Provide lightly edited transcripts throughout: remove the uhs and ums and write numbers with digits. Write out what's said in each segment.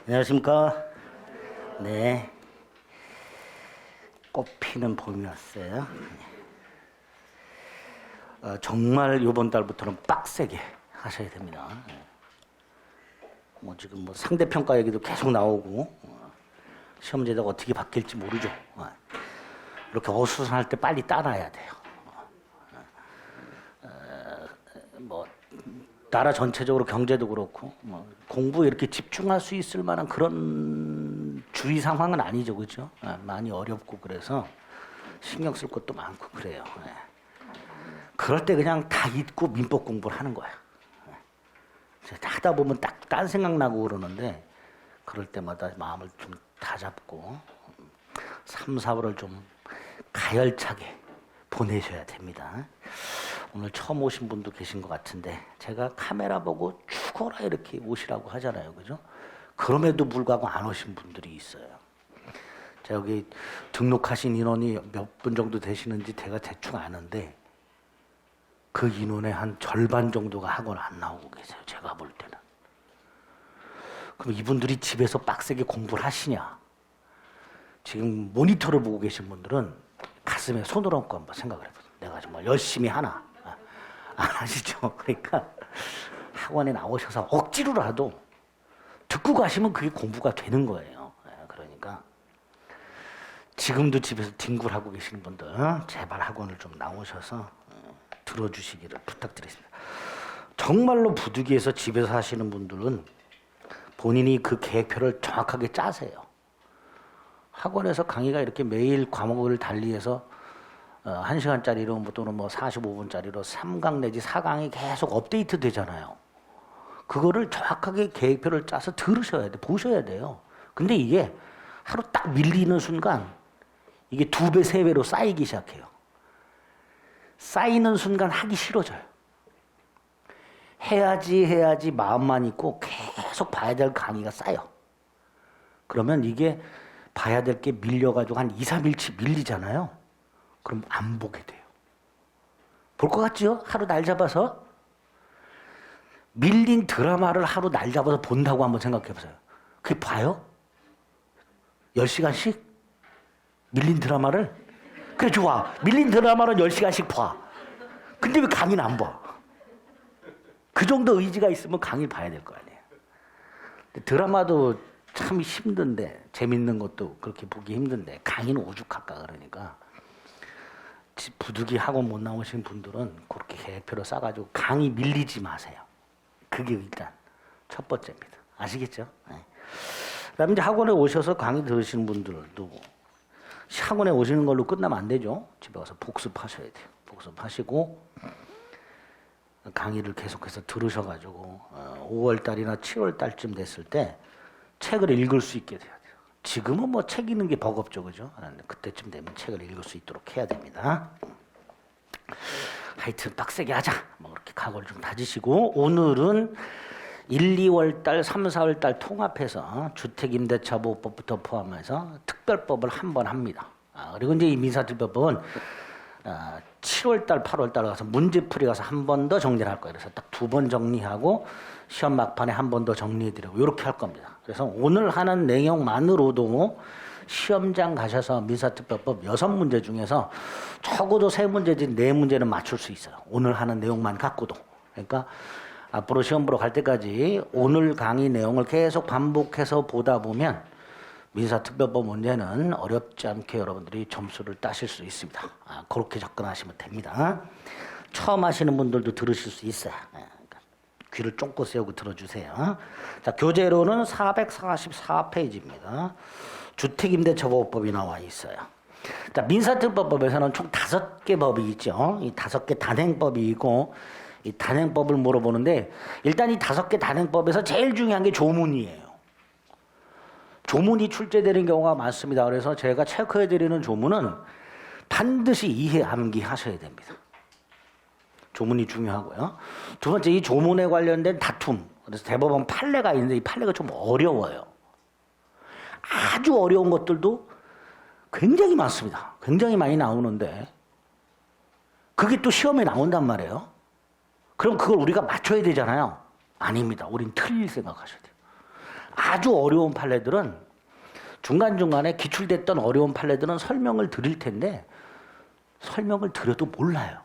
안녕하십니까. 네. 꽃피는 봄이 왔어요. 정말 이번 달부터는 빡세게 하셔야 됩니다. 지금 상대평가 얘기도 계속 나오고, 시험제도가 어떻게 바뀔지 모르죠. 이렇게 어수선할 때 빨리 따라야 돼요. 나라 전체적으로 경제도 그렇고 공부에 이렇게 집중할 수 있을 만한 그런 주위 상황은 아니죠, 그죠? 많이 어렵고 그래서 신경 쓸 것도 많고 그래요. 그럴 때 그냥 다 잊고 민법 공부를 하는 거야. 하다 보면 딱 딴 생각 나고 그러는데 그럴 때마다 마음을 좀 다잡고 3, 4월을 좀 가열차게 보내셔야 됩니다. 오늘 처음 오신 분도 계신 것 같은데 제가 카메라 보고 죽어라 이렇게 오시라고 하잖아요, 그죠? 그럼에도 불구하고 안 오신 분들이 있어요. 제가 여기 등록하신 인원이 몇 분 정도 되시는지 제가 대충 아는데 그 인원의 한 절반 정도가 학원 안 나오고 계세요, 제가 볼 때는. 그럼 이분들이 집에서 빡세게 공부를 하시냐? 지금 모니터를 보고 계신 분들은 가슴에 손을 얹고 한번 생각을 해보세요. 내가 정말 열심히 하나? 안 하시죠? 그러니까 학원에 나오셔서 억지로라도 듣고 가시면 그게 공부가 되는 거예요. 그러니까 지금도 집에서 뒹굴하고 계시는 분들 제발 학원을 좀 나오셔서 들어주시기를 부탁드리겠습니다. 정말로 부득이해서 집에서 하시는 분들은 본인이 그 계획표를 정확하게 짜세요. 학원에서 강의가 이렇게 매일 과목을 달리해서 1시간짜리로 또는 45분짜리로 3강 내지 4강이 계속 업데이트 되잖아요. 그거를 정확하게 계획표를 짜서 들으셔야 돼, 보셔야 돼요. 근데 이게 하루 딱 밀리는 순간 이게 2배, 3배로 쌓이기 시작해요. 쌓이는 순간 하기 싫어져요. 해야지 마음만 있고 계속 봐야 될 강의가 쌓여. 그러면 이게 봐야 될 게 밀려가지고 한 2, 3일치 밀리잖아요. 그럼 안 보게 돼요. 볼 것 같죠? 하루 날 잡아서. 밀린 드라마를 하루 날 잡아서 본다고 한번 생각해 보세요. 그게 봐요? 10시간씩? 밀린 드라마를? 그래, 좋아. 밀린 드라마를 10시간씩 봐. 근데 왜 강의는 안 봐? 그 정도 의지가 있으면 강의 봐야 될 거 아니에요. 드라마도 참 힘든데, 재밌는 것도 그렇게 보기 힘든데, 강의는 오죽할까 그러니까. 부득이 학원 못 나오신 분들은 그렇게 계획표를 싸가지고 강의 밀리지 마세요. 그게 일단 첫 번째입니다. 아시겠죠? 네. 그 다음에 이제 학원에 오셔서 강의 들으시는 분들도 학원에 오시는 걸로 끝나면 안 되죠. 집에 가서 복습하셔야 돼요. 복습하시고 강의를 계속해서 들으셔가지고 5월달이나 7월달쯤 됐을 때 책을 읽을 수 있게 돼야 돼요. 지금은 책 읽는 게 버겁죠, 그죠? 그때쯤 되면 책을 읽을 수 있도록 해야 됩니다. 하여튼 빡세게 하자. 그렇게 각오를 좀 다지시고 오늘은 1, 2월달, 3, 4월달 통합해서 주택임대차보호법부터 포함해서 특별법을 한 번 합니다. 그리고 이제 이 민사특별법은 7월달, 8월달 가서 문제풀이 가서 한 번 더 정리를 할 거예요. 그래서 딱 2번 정리하고 시험 막판에 한 번 더 정리해드리고 이렇게 할 겁니다. 그래서 오늘 하는 내용만으로도 시험장 가셔서 민사특별법 6문제 중에서 적어도 3문제지 4문제는 맞출 수 있어요. 오늘 하는 내용만 갖고도. 그러니까 앞으로 시험 보러 갈 때까지 오늘 강의 내용을 계속 반복해서 보다 보면 민사특별법 문제는 어렵지 않게 여러분들이 점수를 따실 수 있습니다. 그렇게 접근하시면 됩니다. 처음 하시는 분들도 들으실 수 있어요. 그러니까 귀를 쫑긋 세우고 들어주세요. 자, 교재로는 444페이지입니다. 주택임대차보호법이 나와 있어요. 자, 민사특별법에서는 총 5개 법이 있죠. 이 5개 단행법이 있고 이 단행법을 물어보는데 일단 이 5개 단행법에서 제일 중요한 게 조문이에요. 조문이 출제되는 경우가 많습니다. 그래서 제가 체크해드리는 조문은 반드시 이해 암기하셔야 됩니다. 조문이 중요하고요. 두 번째, 이 조문에 관련된 다툼. 그래서 대법원 판례가 있는데 이 판례가 좀 어려워요. 아주 어려운 것들도 굉장히 많습니다. 굉장히 많이 나오는데 그게 또 시험에 나온단 말이에요. 그럼 그걸 우리가 맞춰야 되잖아요. 아닙니다. 우린 틀릴 생각하셔야 돼요. 아주 어려운 판례들은 중간중간에 기출됐던 어려운 판례들은 설명을 드릴 텐데 설명을 드려도 몰라요.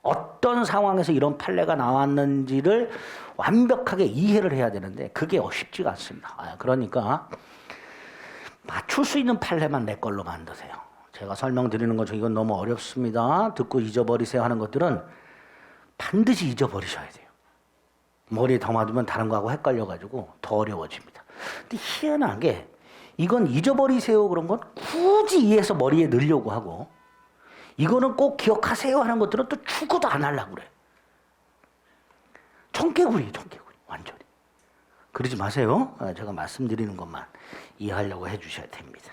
어떤 상황에서 이런 판례가 나왔는지를 완벽하게 이해를 해야 되는데 그게 쉽지가 않습니다. 그러니까 맞출 수 있는 판례만 내 걸로 만드세요. 제가 설명드리는 거 이건 너무 어렵습니다. 듣고 잊어버리세요 하는 것들은 반드시 잊어버리셔야 돼요. 머리에 담아두면 다른 거하고 헷갈려가지고 더 어려워집니다. 근데 희한하게 이건 잊어버리세요 그런 건 굳이 이해해서 머리에 넣으려고 하고 이거는 꼭 기억하세요 하는 것들은 또 죽어도 안 하려고 그래. 청개구리 완전히. 그러지 마세요. 제가 말씀드리는 것만 이해하려고 해주셔야 됩니다.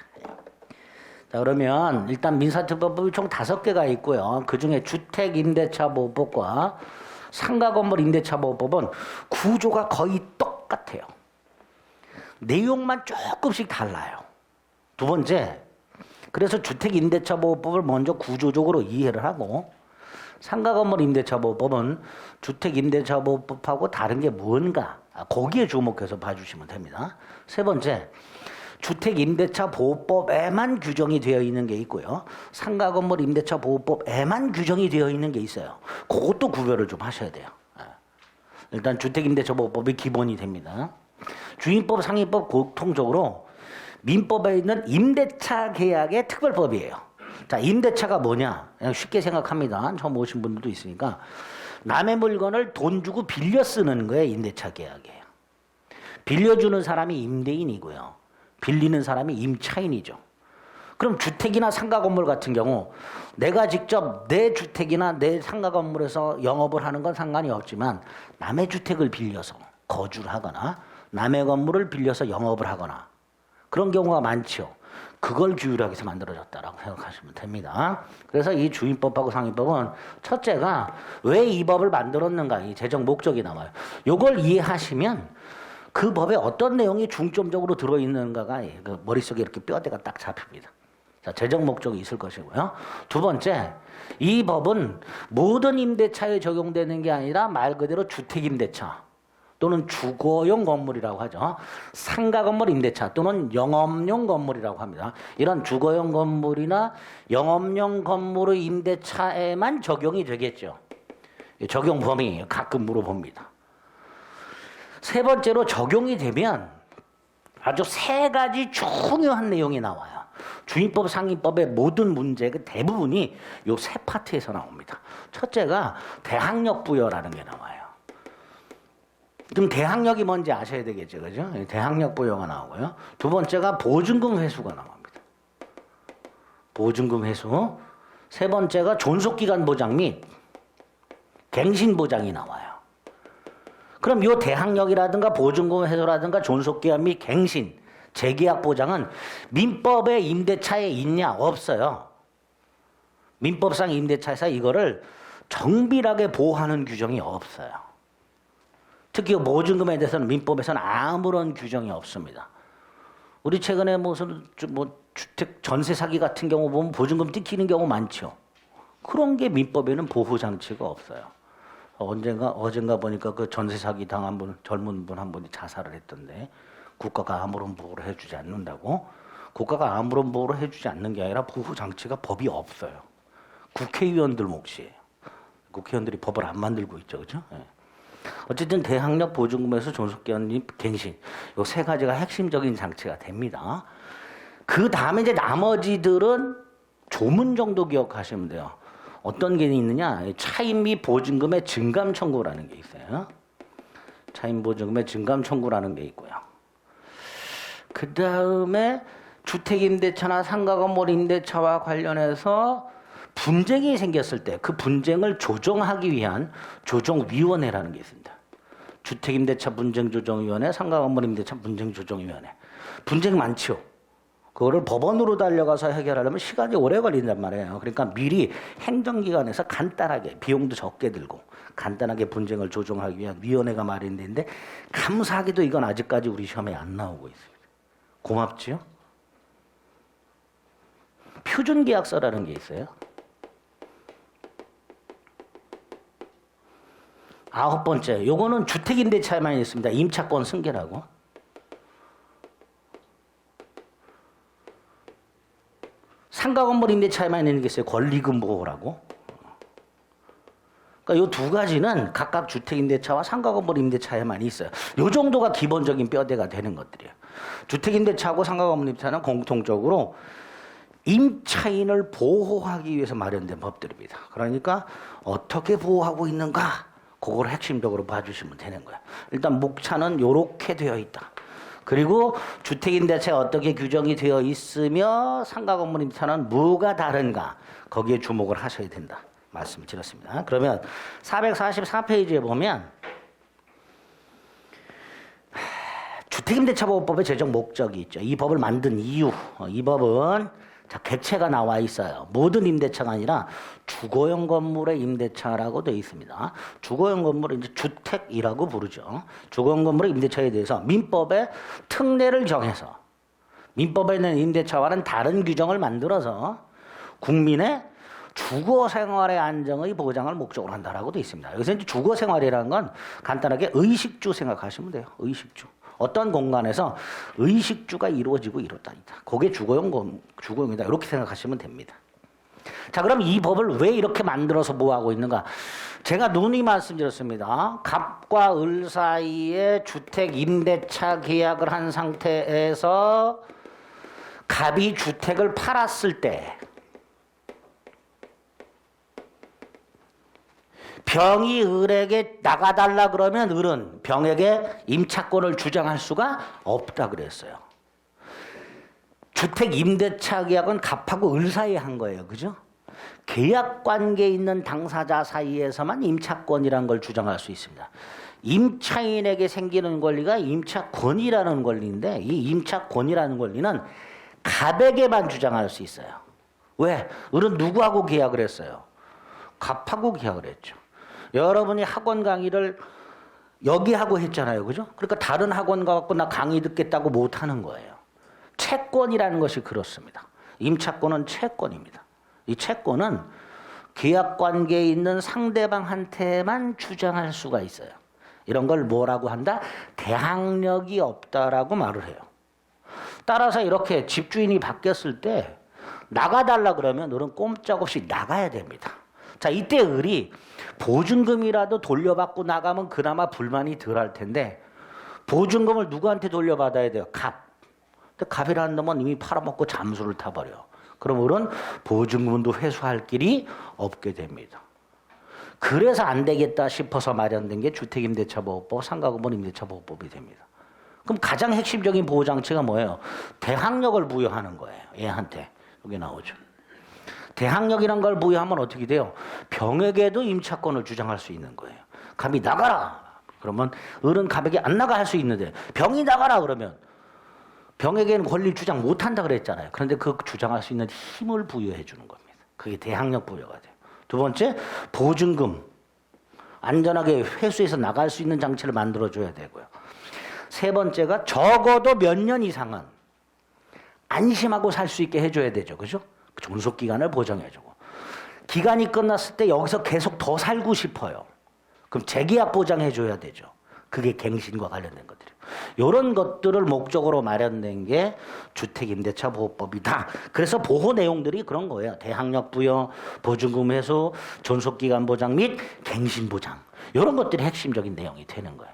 자, 그러면 일단 민사특별법이 총 5개가 있고요. 그중에 주택임대차보호법과 상가건물임대차보호법은 구조가 거의 똑같아요. 내용만 조금씩 달라요. 두 번째, 그래서 주택임대차보호법을 먼저 구조적으로 이해를 하고 상가건물임대차보호법은 주택임대차보호법하고 다른 게 뭔가 거기에 주목해서 봐주시면 됩니다. 세 번째, 주택임대차보호법에만 규정이 되어 있는 게 있고요. 상가건물임대차보호법에만 규정이 되어 있는 게 있어요. 그것도 구별을 좀 하셔야 돼요. 일단 주택임대차보호법이 기본이 됩니다. 주임법, 상임법 공통적으로 민법에 있는 임대차 계약의 특별법이에요. 자, 임대차가 뭐냐? 그냥 쉽게 생각합니다. 처음 오신 분들도 있으니까. 남의 물건을 돈 주고 빌려 쓰는 거예요. 임대차 계약이에요. 빌려주는 사람이 임대인이고요. 빌리는 사람이 임차인이죠. 그럼 주택이나 상가 건물 같은 경우 내가 직접 내 주택이나 내 상가 건물에서 영업을 하는 건 상관이 없지만 남의 주택을 빌려서 거주를 하거나 남의 건물을 빌려서 영업을 하거나 그런 경우가 많죠. 그걸 규율하기 위해서 만들어졌다라고 생각하시면 됩니다. 그래서 이 주임법하고 상임법은 첫째가 왜 이 법을 만들었는가 이 재정 목적이 나와요. 이걸 이해하시면 그 법에 어떤 내용이 중점적으로 들어있는가가 그 머릿속에 이렇게 뼈대가 딱 잡힙니다. 자, 재정 목적이 있을 것이고요. 두 번째, 이 법은 모든 임대차에 적용되는 게 아니라 말 그대로 주택임대차 또는 주거용 건물이라고 하죠. 상가건물 임대차 또는 영업용 건물이라고 합니다. 이런 주거용 건물이나 영업용 건물의 임대차에만 적용이 되겠죠. 적용 범위 가끔 물어봅니다. 세 번째로 적용이 되면 아주 3가지 중요한 내용이 나와요. 주임법, 상임법의 모든 문제 그 대부분이 이 3파트에서 나옵니다. 첫째가 대항력 부여라는 게 나와요. 그럼 대항력이 뭔지 아셔야 되겠죠, 그죠? 대항력 부여가 나오고요. 두 번째가 보증금 회수가 나옵니다. 보증금 회수. 세 번째가 존속기간 보장 및 갱신 보장이 나와요. 그럼 이 대항력이라든가 보증금 회수라든가 존속기간 및 갱신, 재계약 보장은 민법의 임대차에 있냐? 없어요. 민법상 임대차에서 이거를 정밀하게 보호하는 규정이 없어요. 특히 보증금에 대해서는 민법에서는 아무런 규정이 없습니다. 우리 최근에 무슨 주택 전세 사기 같은 경우 보면 보증금 뜯기는 경우 많죠. 그런 게 민법에는 보호 장치가 없어요. 어젠가 보니까 그 전세 사기 당한 분, 젊은 분 한 분이 자살을 했던데 국가가 아무런 보호를 해주지 않는다고? 국가가 아무런 보호를 해주지 않는 게 아니라 보호 장치가 법이 없어요. 국회의원들 몫이에요. 국회의원들이 법을 안 만들고 있죠, 그렇죠? 네. 어쨌든 대항력 보증금에서 존속기간 및 갱신 이 3가지가 핵심적인 장치가 됩니다. 그 다음에 이제 나머지들은 조문 정도 기억하시면 돼요. 어떤 게 있느냐? 차임 및 보증금의 증감 청구라는 게 있어요. 차임 보증금의 증감 청구라는 게 있고요. 그 다음에 주택임대차나 상가건물 임대차와 관련해서 분쟁이 생겼을 때 그 분쟁을 조정하기 위한 조정위원회라는 게 있습니다. 주택임대차 분쟁조정위원회, 상가건물임대차 분쟁조정위원회. 분쟁 많죠. 그거를 법원으로 달려가서 해결하려면 시간이 오래 걸린단 말이에요. 그러니까 미리 행정기관에서 간단하게 비용도 적게 들고 간단하게 분쟁을 조정하기 위한 위원회가 마련되는데 감사하게도 이건 아직까지 우리 시험에 안 나오고 있습니다. 고맙지요? 표준계약서라는 게 있어요. 9번째, 요거는 주택임대차에만 있습니다. 임차권 승계라고. 상가 건물 임대차에만 있는 게 있어요. 권리금 보호라고. 그러니까 이 두 가지는 각각 주택 임대차와 상가 건물 임대차에만 있어요. 이 정도가 기본적인 뼈대가 되는 것들이에요. 주택 임대차하고 상가 건물 임대차는 공통적으로 임차인을 보호하기 위해서 마련된 법들입니다. 그러니까 어떻게 보호하고 있는가? 그걸 핵심적으로 봐주시면 되는 거예요. 일단 목차는 이렇게 되어 있다. 그리고 주택임대차에 어떻게 규정이 되어 있으며 상가 건물 임대차는 뭐가 다른가? 거기에 주목을 하셔야 된다. 말씀드렸습니다. 그러면 444페이지에 보면 주택임대차보호법의 제정 목적이 있죠. 이 법을 만든 이유. 이 법은 객체가 나와 있어요. 모든 임대차가 아니라 주거용 건물의 임대차라고 되어 있습니다. 주거용 건물을 이제 주택이라고 부르죠. 주거용 건물의 임대차에 대해서 민법의 특례를 정해서 민법에 있는 임대차와는 다른 규정을 만들어서 국민의 주거 생활의 안정의 보장을 목적으로 한다라고 되어 있습니다. 여기서 이제 주거 생활이라는 건 간단하게 의식주 생각하시면 돼요. 의식주. 어떤 공간에서 의식주가 이루어지고 이렇다. 그게 주거용이다. 이렇게 생각하시면 됩니다. 자, 그럼 이 법을 왜 이렇게 만들어서 뭐하고 있는가? 제가 누누이 말씀드렸습니다. 갑과 을 사이에 주택 임대차 계약을 한 상태에서 갑이 주택을 팔았을 때 병이 을에게 나가달라 그러면 을은 병에게 임차권을 주장할 수가 없다 그랬어요. 주택 임대차 계약은 갑하고 을 사이에 한 거예요. 그죠? 계약 관계에 있는 당사자 사이에서만 임차권이라는 걸 주장할 수 있습니다. 임차인에게 생기는 권리가 임차권이라는 권리인데 이 임차권이라는 권리는 갑에게만 주장할 수 있어요. 왜? 을은 누구하고 계약을 했어요? 갑하고 계약을 했죠. 여러분이 학원 강의를 여기 하고 했잖아요. 그죠? 그러니까 다른 학원 가갖고 나 강의 듣겠다고 못 하는 거예요. 채권이라는 것이 그렇습니다. 임차권은 채권입니다. 이 채권은 계약 관계에 있는 상대방한테만 주장할 수가 있어요. 이런 걸 뭐라고 한다? 대항력이 없다라고 말을 해요. 따라서 이렇게 집주인이 바뀌었을 때 나가달라 그러면 을은 꼼짝없이 나가야 됩니다. 자, 이때 을이 보증금이라도 돌려받고 나가면 그나마 불만이 덜 할 텐데 보증금을 누구한테 돌려받아야 돼요? 갑. 근데 갑이라는 놈은 이미 팔아먹고 잠수를 타버려. 그럼 을은 보증금도 회수할 길이 없게 됩니다. 그래서 안 되겠다 싶어서 마련된 게 주택임대차보호법, 상가건물 임대차보호법이 됩니다. 그럼 가장 핵심적인 보호장치가 뭐예요? 대항력을 부여하는 거예요. 얘한테. 여기 나오죠. 대항력이란 걸 부여하면 어떻게 돼요? 병에게도 임차권을 주장할 수 있는 거예요. 갑이 나가라. 그러면 을은 갑에게 안 나가 할 수 있는데 병이 나가라 그러면 병에게는 권리 주장 못한다 그랬잖아요. 그런데 그 주장할 수 있는 힘을 부여해 주는 겁니다. 그게 대항력 부여가 돼요. 두 번째, 보증금. 안전하게 회수해서 나갈 수 있는 장치를 만들어줘야 되고요. 세 번째가 적어도 몇 년 이상은 안심하고 살 수 있게 해줘야 되죠. 그죠? 존속기간을 보장해주고. 기간이 끝났을 때 여기서 계속 더 살고 싶어요. 그럼 재계약 보장해줘야 되죠. 그게 갱신과 관련된 것들이에요. 이런 것들을 목적으로 마련된 게 주택임대차보호법이다. 그래서 보호 내용들이 그런 거예요. 대항력 부여, 보증금 회수, 존속기간 보장 및 갱신 보장. 이런 것들이 핵심적인 내용이 되는 거예요.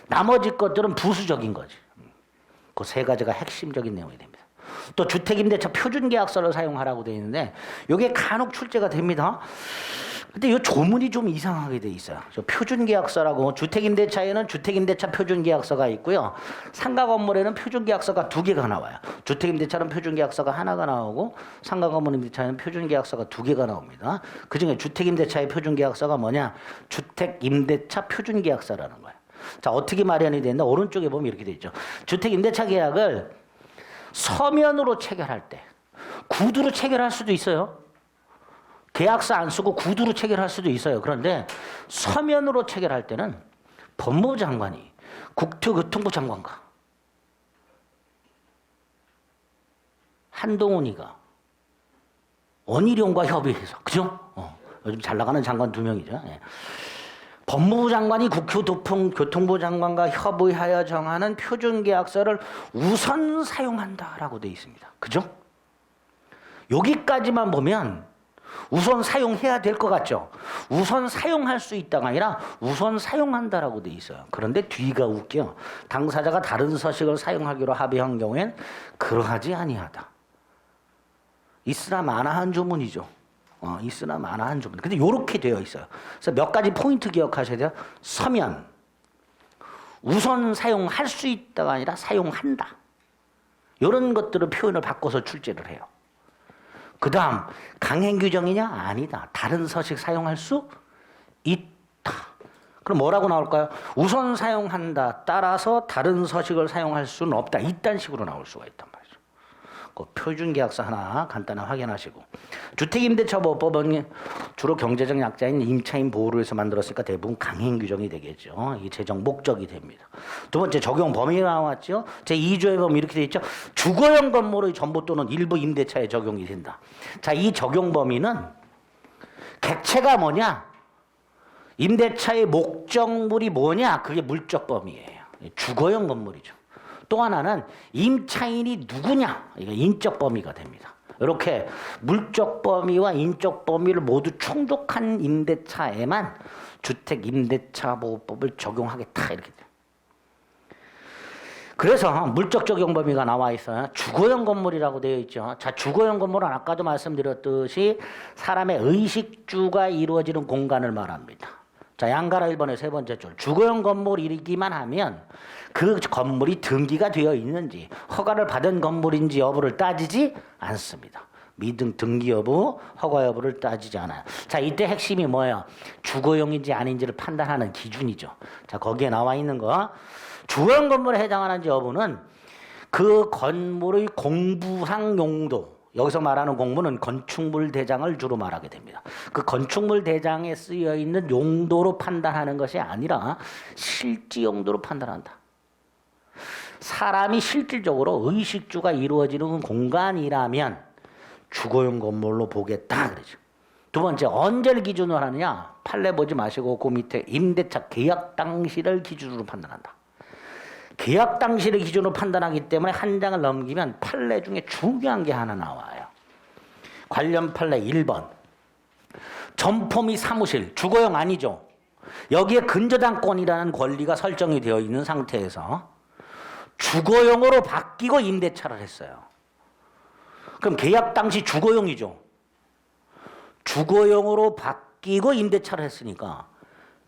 나머지 것들은 부수적인 거지. 그 세 가지가 핵심적인 내용이 됩니다. 또 주택임대차 표준계약서를 사용하라고 되어 있는데 이게 간혹 출제가 됩니다. 근데 이 조문이 좀 이상하게 돼 있어요. 표준계약서라고 주택임대차에는 주택임대차 표준계약서가 있고요. 상가건물에는 표준계약서가 2개가 나와요. 주택임대차는 표준계약서가 하나가 나오고 상가건물 임대차에는 표준계약서가 2개가 나옵니다. 그중에 주택임대차의 표준계약서가 뭐냐? 주택임대차 표준계약서라는 거예요. 자, 어떻게 마련이 되는데 오른쪽에 보면 이렇게 돼 있죠. 주택임대차 계약을 서면으로 체결할 때 구두로 체결할 수도 있어요. 계약서 안 쓰고 구두로 체결할 수도 있어요. 그런데 서면으로 체결할 때는 법무부 장관이 국토교통부 장관과 한동훈이가 원희룡과 협의해서, 그죠? 요즘 잘 나가는 장관 2명이죠. 예. 법무부 장관이 국토교통부 장관과 협의하여 정하는 표준계약서를 우선 사용한다라고 되어 있습니다. 그죠? 여기까지만 보면 우선 사용해야 될 것 같죠? 우선 사용할 수 있다가 아니라 우선 사용한다라고 돼 있어요. 그런데 뒤가 웃겨. 당사자가 다른 서식을 사용하기로 합의한 경우엔 그러하지 아니하다. 있으나 마나한 조문이죠. 있으나 마나한 조문. 근데 이렇게 되어 있어요. 그래서 몇 가지 포인트 기억하셔야 돼요. 서면 우선 사용할 수 있다가 아니라 사용한다. 이런 것들을 표현을 바꿔서 출제를 해요. 그 다음 강행 규정이냐? 아니다. 다른 서식 사용할 수 있다. 그럼 뭐라고 나올까요? 우선 사용한다. 따라서 다른 서식을 사용할 수는 없다. 이딴 식으로 나올 수가 있단 말이죠. 그 표준계약서 하나 간단히 확인하시고, 주택임대차보호법은 주로 경제적 약자인 임차인 보호를 위해서 만들었으니까 대부분 강행 규정이 되겠죠. 이게 제정 목적이 됩니다. 두 번째 적용 범위 나왔죠. 제2조의 범위 이렇게 돼 있죠. 주거용 건물의 전부 또는 일부 임대차에 적용이 된다. 자, 이 적용 범위는 객체가 뭐냐? 임대차의 목적물이 뭐냐? 그게 물적 범위예요. 주거용 건물이죠. 또 하나는 임차인이 누구냐? 이게 인적 범위가 됩니다. 이렇게 물적 범위와 인적 범위를 모두 충족한 임대차에만 주택임대차보호법을 적용하겠다 이렇게 돼요. 그래서 물적 적용 범위가 나와 있어요. 주거용 건물이라고 되어 있죠. 자, 주거용 건물은 아까도 말씀드렸듯이 사람의 의식주가 이루어지는 공간을 말합니다. 자, 양가라 1번의 세 번째 줄. 주거용 건물이기만 하면 그 건물이 등기가 되어 있는지 허가를 받은 건물인지 여부를 따지지 않습니다. 미등 등기 여부, 허가 여부를 따지지 않아요. 자, 이때 핵심이 뭐예요? 주거용인지 아닌지를 판단하는 기준이죠. 자, 거기에 나와 있는 거. 주거용 건물에 해당하는지 여부는 그 건물의 공부상 용도, 여기서 말하는 공부는 건축물 대장을 주로 말하게 됩니다. 그 건축물 대장에 쓰여 있는 용도로 판단하는 것이 아니라 실지 용도로 판단한다. 사람이 실질적으로 의식주가 이루어지는 공간이라면 주거용 건물로 보겠다 그러죠. 두 번째, 언제를 기준으로 하느냐? 판례 보지 마시고 그 밑에 임대차 계약 당시를 기준으로 판단한다. 계약 당시를 기준으로 판단하기 때문에 한 장을 넘기면 판례 중에 중요한 게 하나 나와요. 관련 판례 1번. 점포 및 사무실, 주거용 아니죠. 여기에 근저당권이라는 권리가 설정이 되어 있는 상태에서 주거용으로 바뀌고 임대차를 했어요. 그럼 계약 당시 주거용이죠. 주거용으로 바뀌고 임대차를 했으니까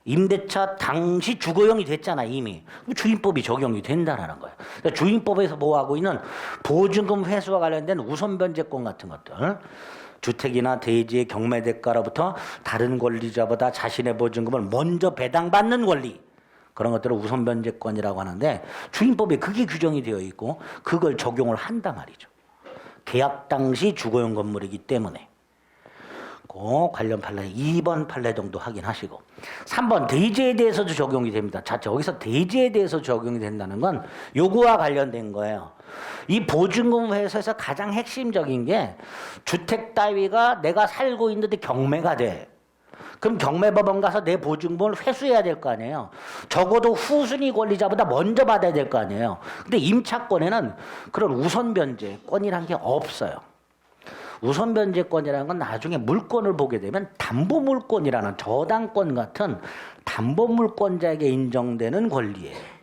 임대차 당시 주거용이 됐잖아 이미. 주임법이 적용이 된다는 거예요. 그러니까 주임법에서 보호하고 있는 보증금 회수와 관련된 우선 변제권 같은 것들, 주택이나 대지의 경매대가로부터 다른 권리자보다 자신의 보증금을 먼저 배당받는 권리, 그런 것들을 우선 변제권이라고 하는데 주임법에 그게 규정이 되어 있고 그걸 적용을 한단 말이죠. 계약 당시 주거용 건물이기 때문에. 그 관련 판례 2번 판례 정도 확인하시고, 3번 대지에 대해서도 적용이 됩니다. 자, 여기서 대지에 대해서 적용이 된다는 건 요구와 관련된 거예요. 이 보증금 회수에서 가장 핵심적인 게 주택 따위가 내가 살고 있는데 경매가 돼. 그럼 경매법원 가서 내 보증금을 회수해야 될 거 아니에요. 적어도 후순위 권리자보다 먼저 받아야 될 거 아니에요. 근데 임차권에는 그런 우선 변제권이란 게 없어요. 우선 변제권이라는 건 나중에 물건을 보게 되면 담보물권이라는 저당권 같은 담보물권자에게 인정되는 권리예요.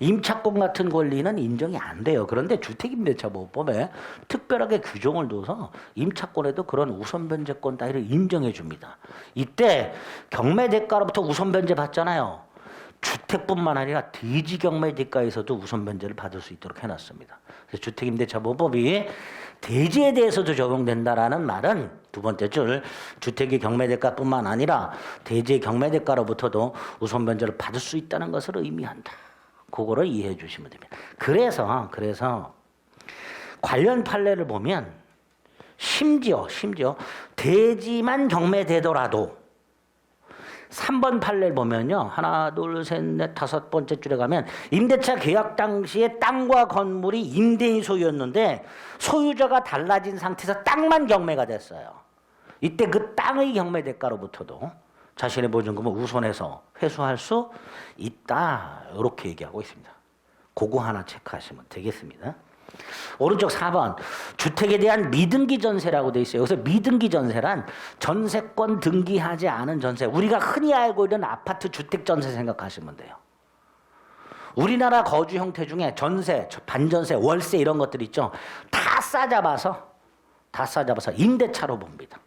임차권 같은 권리는 인정이 안 돼요. 그런데 주택임대차보호법에 특별하게 규정을 둬서 임차권에도 그런 우선 변제권 따위를 인정해 줍니다. 이때 경매대가로부터 우선 변제 받잖아요. 주택뿐만 아니라 대지 경매대가에서도 우선 변제를 받을 수 있도록 해놨습니다. 그래서 주택임대차보호법이 대지에 대해서도 적용된다라는 말은 두 번째 줄, 주택의 경매대가뿐만 아니라 대지의 경매대가로부터도 우선 변제를 받을 수 있다는 것을 의미한다. 그거를 이해해 주시면 됩니다. 그래서 관련 판례를 보면 심지어 대지만 경매되더라도 3번 판례를 보면요. 하나, 둘, 셋, 넷, 다섯 번째 줄에 가면 임대차 계약 당시에 땅과 건물이 임대인 소유였는데 소유자가 달라진 상태에서 땅만 경매가 됐어요. 이때 그 땅의 경매 대가로부터도 자신의 보증금을 우선해서 회수할 수 있다. 이렇게 얘기하고 있습니다. 그거 하나 체크하시면 되겠습니다. 오른쪽 4번 주택에 대한 미등기 전세라고 돼 있어요. 여기서 미등기 전세란 전세권 등기하지 않은 전세. 우리가 흔히 알고 있는 아파트 주택 전세 생각하시면 돼요. 우리나라 거주 형태 중에 전세, 반전세, 월세 이런 것들 있죠. 다 싸잡아서 임대차로 봅니다.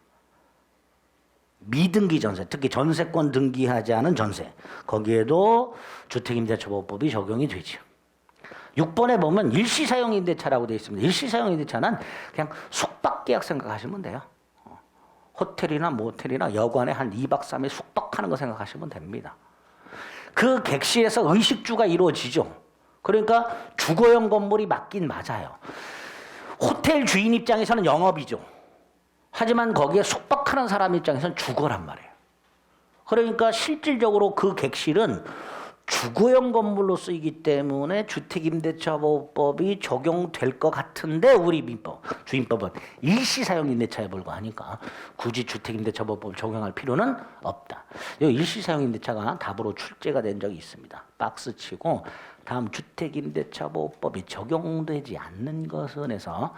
미등기 전세, 특히 전세권 등기하지 않은 전세. 거기에도 주택임대차보호법이 적용이 되죠. 6번에 보면 일시사용 임대차라고 되어 있습니다. 일시사용 임대차는 그냥 숙박계약 생각하시면 돼요. 호텔이나 모텔이나 여관에 한 2박 3일 숙박하는 거 생각하시면 됩니다. 그 객실에서 의식주가 이루어지죠. 그러니까 주거용 건물이 맞긴 맞아요. 호텔 주인 입장에서는 영업이죠. 하지만 거기에 숙박하는 사람 입장에서는 주거란 말이에요. 그러니까 실질적으로 그 객실은 주거용 건물로 쓰이기 때문에 주택임대차보호법이 적용될 것 같은데 우리 민법, 주임법은 일시사용 임대차에 불과하니까 굳이 주택임대차보호법을 적용할 필요는 없다. 이 일시사용 임대차가 답으로 출제가 된 적이 있습니다. 박스 치고 다음 주택임대차보호법이 적용되지 않는 것은 해서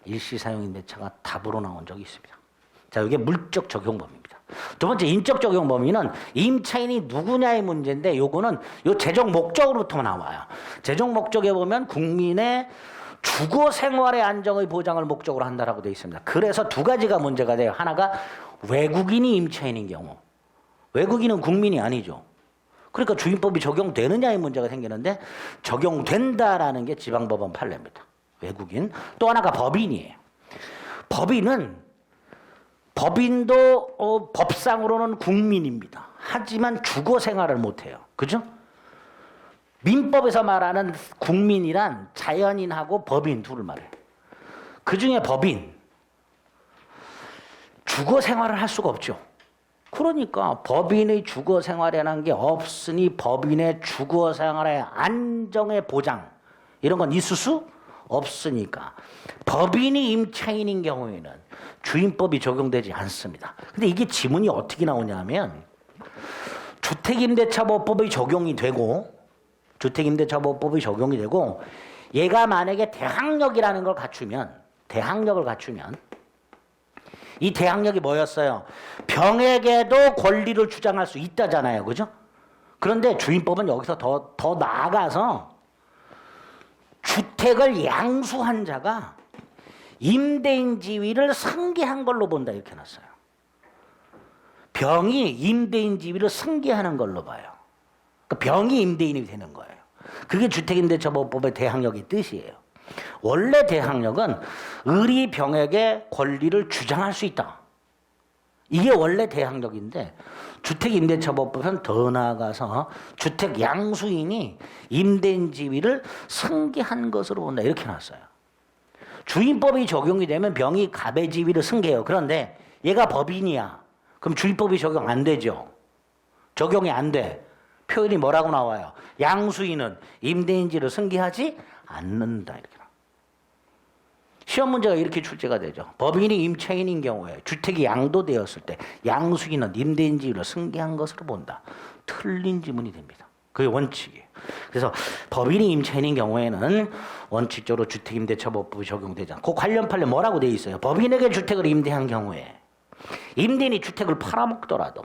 일시사용 임대차가 답으로 나온 적이 있습니다. 자, 이게 물적 적용 범위입니다. 두 번째 인적 적용 범위는 임차인이 누구냐의 문제인데 요거는 요 재정 목적으로부터 나와요. 재정 목적에 보면 국민의 주거 생활의 안정의 보장을 목적으로 한다라고 되어 있습니다. 그래서 두 가지가 문제가 돼요. 하나가 외국인이 임차인인 경우. 외국인은 국민이 아니죠. 그러니까 주임법이 적용되느냐의 문제가 생기는데 적용된다라는 게 지방법원 판례입니다. 외국인. 또 하나가 법인이에요. 법인도 법상으로는 국민입니다. 하지만 주거 생활을 못해요. 그죠? 민법에서 말하는 국민이란 자연인하고 법인 둘을 말해요. 그중에 법인, 주거 생활을 할 수가 없죠. 그러니까 법인의 주거 생활이라는 게 없으니 법인의 주거 생활의 안정의 보장 이런 건 있을 수 없으니까 법인이 임차인인 경우에는 주임법이 적용되지 않습니다. 근데 이게 지문이 어떻게 나오냐면 주택임대차보호법이 적용이 되고 얘가 만약에 대항력이라는 걸 갖추면 이 대항력이 뭐였어요? 병에게도 권리를 주장할 수 있다잖아요. 그죠? 그런데 주임법은 여기서 더 나아가서 주택을 양수한 자가 임대인 지위를 승계한 걸로 본다 이렇게 놨어요. 병이 임대인 지위를 승계하는 걸로 봐요. 그러니까 병이 임대인이 되는 거예요. 그게 주택임대차보호법의 대항력의 뜻이에요. 원래 대항력은 을이 병에게 권리를 주장할 수 있다. 이게 원래 대항력인데 주택임대차보호법은 더 나아가서 주택 양수인이 임대인 지위를 승계한 것으로 본다 이렇게 놨어요. 주임법이 적용이 되면 병이 갑의 지위를 승계해요. 그런데 얘가 법인이야. 그럼 주임법이 적용 안 되죠. 적용이 안 돼. 표현이 뭐라고 나와요? 양수인은 임대인 지위를 승계하지 않는다 이렇게. 시험 문제가 이렇게 출제가 되죠. 법인이 임차인인 경우에 주택이 양도되었을 때 양수인은 임대인 지위를 승계한 것으로 본다. 틀린 지문이 됩니다. 그게 원칙이에요. 그래서 법인이 임차인인 경우에는 원칙적으로 주택임대차보호법이 적용되지 않고 관련 판례 뭐라고 되어 있어요? 법인에게 주택을 임대한 경우에 임대인이 주택을 팔아먹더라도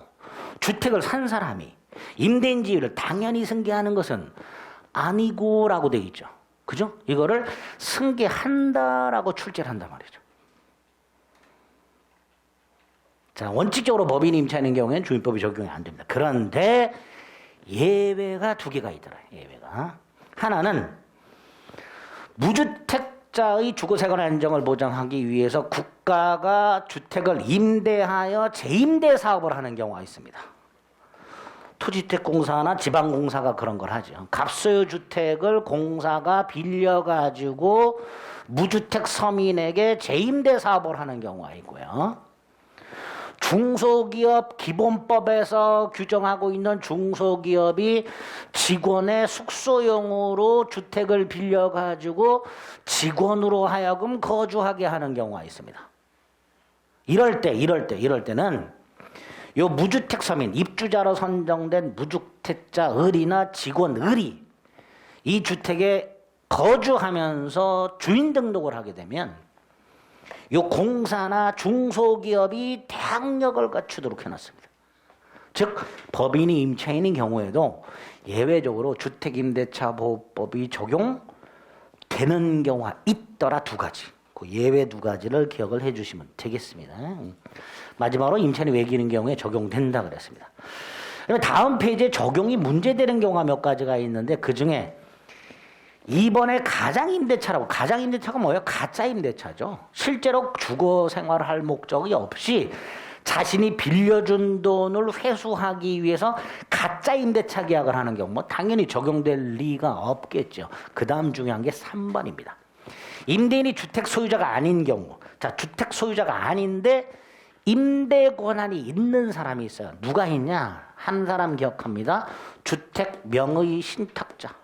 주택을 산 사람이 임대인 지위를 당연히 승계하는 것은 아니고라고 되어 있죠. 그죠? 이거를 승계한다라고 출제를 한단 말이죠. 자, 원칙적으로 법인이 임차인인 경우에는 주임법이 적용이 안 됩니다. 그런데 예외가 두 개가 있더라고요. 예외가. 하나는 무주택자의 주거생활 안정을 보장하기 위해서 국가가 주택을 임대하여 재임대 사업을 하는 경우가 있습니다. 토지주택공사나 지방공사가 그런 걸 하죠. 갑소유주택을 공사가 빌려가지고 무주택 서민에게 재임대 사업을 하는 경우가 있고요. 중소기업 기본법에서 규정하고 있는 중소기업이 직원의 숙소용으로 주택을 빌려가지고 직원으로 하여금 거주하게 하는 경우가 있습니다. 이럴 때는 요 무주택 서민, 입주자로 선정된 무주택자 을이나 직원 을이 이 주택에 거주하면서 주민등록을 하게 되면 요 공사나 중소기업이 대항력을 갖추도록 해놨습니다. 즉 법인이 임차인인 경우에도 예외적으로 주택임대차보호법이 적용되는 경우가 있더라. 두 가지. 그 예외 두 가지를 기억을 해주시면 되겠습니다. 마지막으로 임차인이 외기는 경우에 적용된다 그랬습니다. 다음 페이지에 적용이 문제되는 경우가 몇 가지가 있는데 그중에 이번에 가장임대차라고, 가장임대차가 뭐예요? 가짜임대차죠. 실제로 주거 생활할 목적이 없이 자신이 빌려준 돈을 회수하기 위해서 가짜임대차 계약을 하는 경우 뭐 당연히 적용될 리가 없겠죠. 그 다음 중요한 게 3번입니다. 임대인이 주택 소유자가 아닌 경우, 자 주택 소유자가 아닌데 임대 권한이 있는 사람이 있어요. 누가 있냐? 한 사람 기억합니다. 주택 명의 신탁자.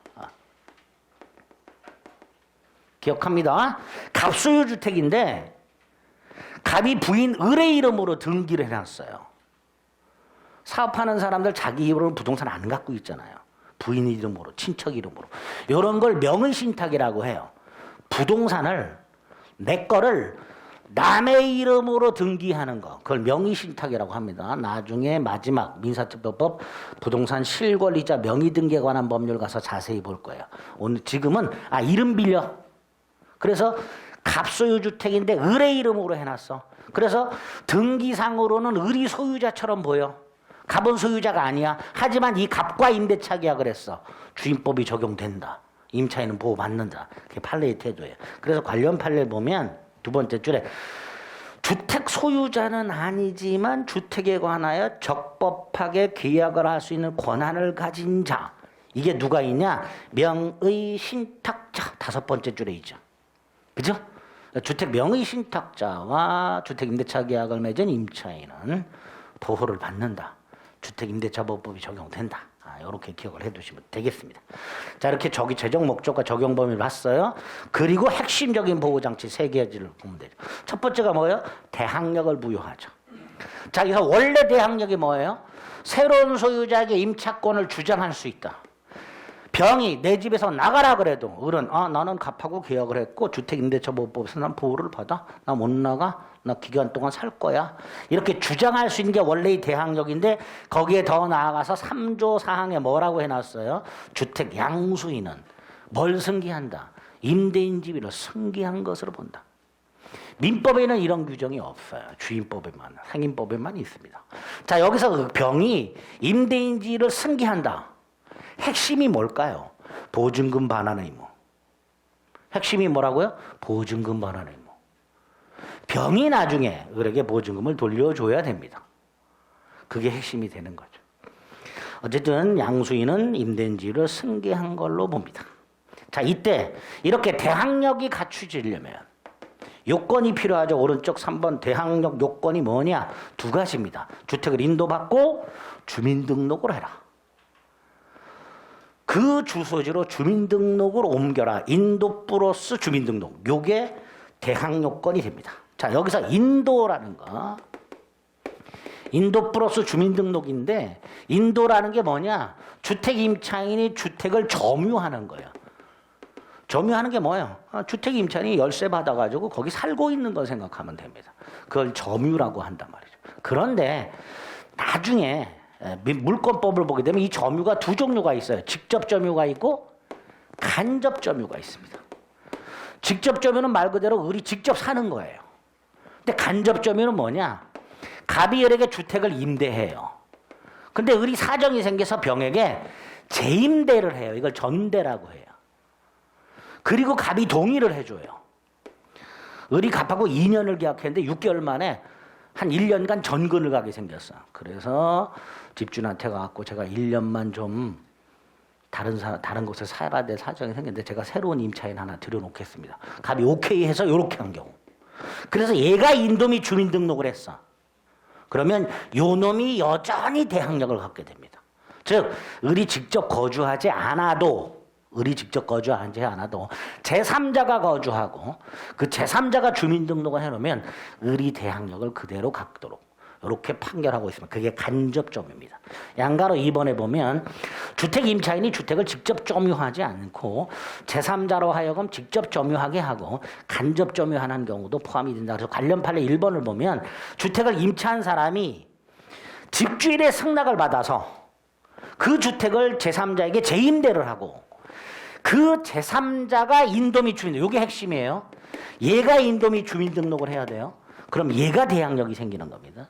기억합니다. 갑소유 주택인데 갑이 부인 을의 이름으로 등기를 해놨어요. 사업하는 사람들 자기 이름으로 부동산 안 갖고 있잖아요. 부인 이름으로, 친척 이름으로. 이런 걸 명의신탁이라고 해요. 부동산을, 내 거를 남의 이름으로 등기하는 거. 그걸 명의신탁이라고 합니다. 나중에 마지막 민사처벌법 부동산 실권리자 명의등기에 관한 법률 가서 자세히 볼 거예요. 오늘 지금은 이름 빌려. 그래서 갑소유 주택인데 을의 이름으로 해놨어. 그래서 등기상으로는 을이 소유자처럼 보여. 갑은 소유자가 아니야. 하지만 이 갑과 임대차 계약을 했어. 주임법이 적용된다. 임차인은 보호받는다. 그게 판례의 태도예요. 그래서 관련 판례 보면 두 번째 줄에 주택 소유자는 아니지만 주택에 관하여 적법하게 계약을 할 수 있는 권한을 가진 자. 이게 누가 있냐? 명의 신탁자. 다섯 번째 줄에 있죠. 그죠? 주택 명의 신탁자와 주택 임대차 계약을 맺은 임차인은 보호를 받는다. 주택 임대차 보호법이 적용된다. 이렇게 기억을 해두시면 되겠습니다. 자, 이렇게 최종 목적과 적용 범위를 봤어요. 그리고 핵심적인 보호장치 세 가지를 보면 되죠. 첫 번째가 뭐예요? 대항력을 부여하죠. 자, 그래서 원래 대항력이 뭐예요? 새로운 소유자에게 임차권을 주장할 수 있다. 병이 내 집에서 나가라 그래도 을은 나는 갚하고 계약을 했고 주택임대차보호법에서 난 보호를 받아. 나 못 나가. 나 기간 동안 살 거야. 이렇게 주장할 수 있는 게 원래의 대항력인데 거기에 더 나아가서 3조 사항에 뭐라고 해놨어요? 주택 양수인은 뭘 승계한다? 임대인 지위를 승계한 것으로 본다. 민법에는 이런 규정이 없어요. 주임법에만, 상임법에만 있습니다. 자, 여기서 그 병이 임대인 지위를 승계한다. 핵심이 뭘까요? 보증금 반환 의무. 핵심이 뭐라고요? 보증금 반환 의무. 병이 나중에 을에게 보증금을 돌려줘야 됩니다. 그게 핵심이 되는 거죠. 어쨌든 양수인은 임대인지를 승계한 걸로 봅니다. 자, 이때 이렇게 대항력이 갖추려면 요건이 필요하죠. 오른쪽 3번 대항력 요건이 뭐냐? 두 가지입니다. 주택을 인도받고 주민등록을 해라. 그 주소지로 주민등록을 옮겨라. 인도 플러스 주민등록. 요게 대항요건이 됩니다. 자, 여기서 인도라는 거. 인도 플러스 주민등록인데 인도라는 게 뭐냐? 주택 임차인이 주택을 점유하는 거예요. 점유하는 게 뭐예요? 주택 임차인이 열쇠 받아가지고 거기 살고 있는 걸 생각하면 됩니다. 그걸 점유라고 한단 말이죠. 그런데 나중에 물권법을 보게 되면 이 점유가 두 종류가 있어요. 직접 점유가 있고 간접 점유가 있습니다. 직접 점유는 말 그대로 을이 직접 사는 거예요. 근데 간접 점유는 뭐냐? 갑이 을에게 주택을 임대해요. 근데 을이 사정이 생겨서 병에게 재임대를 해요. 이걸 전대라고 해요. 그리고 갑이 동의를 해줘요. 을이 갑하고 2년을 계약했는데 6개월 만에 한 1년간 전근을 가게 생겼어. 그래서 집주인한테 가갖고 제가 1년만 좀 다른 곳에 살아야 될 사정이 생겼는데 제가 새로운 임차인 하나 들여놓겠습니다. 갑이 오케이 해서 이렇게 한 경우. 그래서 얘가 인도 및 주민등록을 했어. 그러면 요 놈이 여전히 대항력을 갖게 됩니다. 즉 을이 직접 거주하지 않아도 제3자가 거주하고 그 제3자가 주민등록을 해놓으면 을이 대항력을 그대로 갖도록 이렇게 판결하고 있습니다. 그게 간접점유입니다. 양가로 2번에 보면 주택 임차인이 주택을 직접 점유하지 않고 제3자로 하여금 직접 점유하게 하고 간접 점유하는 경우도 포함이 된다. 그래서 관련 판례 1번을 보면 주택을 임차한 사람이 집주인의 승낙을 받아서 그 주택을 제3자에게 재임대를 하고 그 제3자가 인도미 주민, 이게 핵심이에요. 얘가 인도미 주민등록을 해야 돼요. 그럼 얘가 대항력이 생기는 겁니다.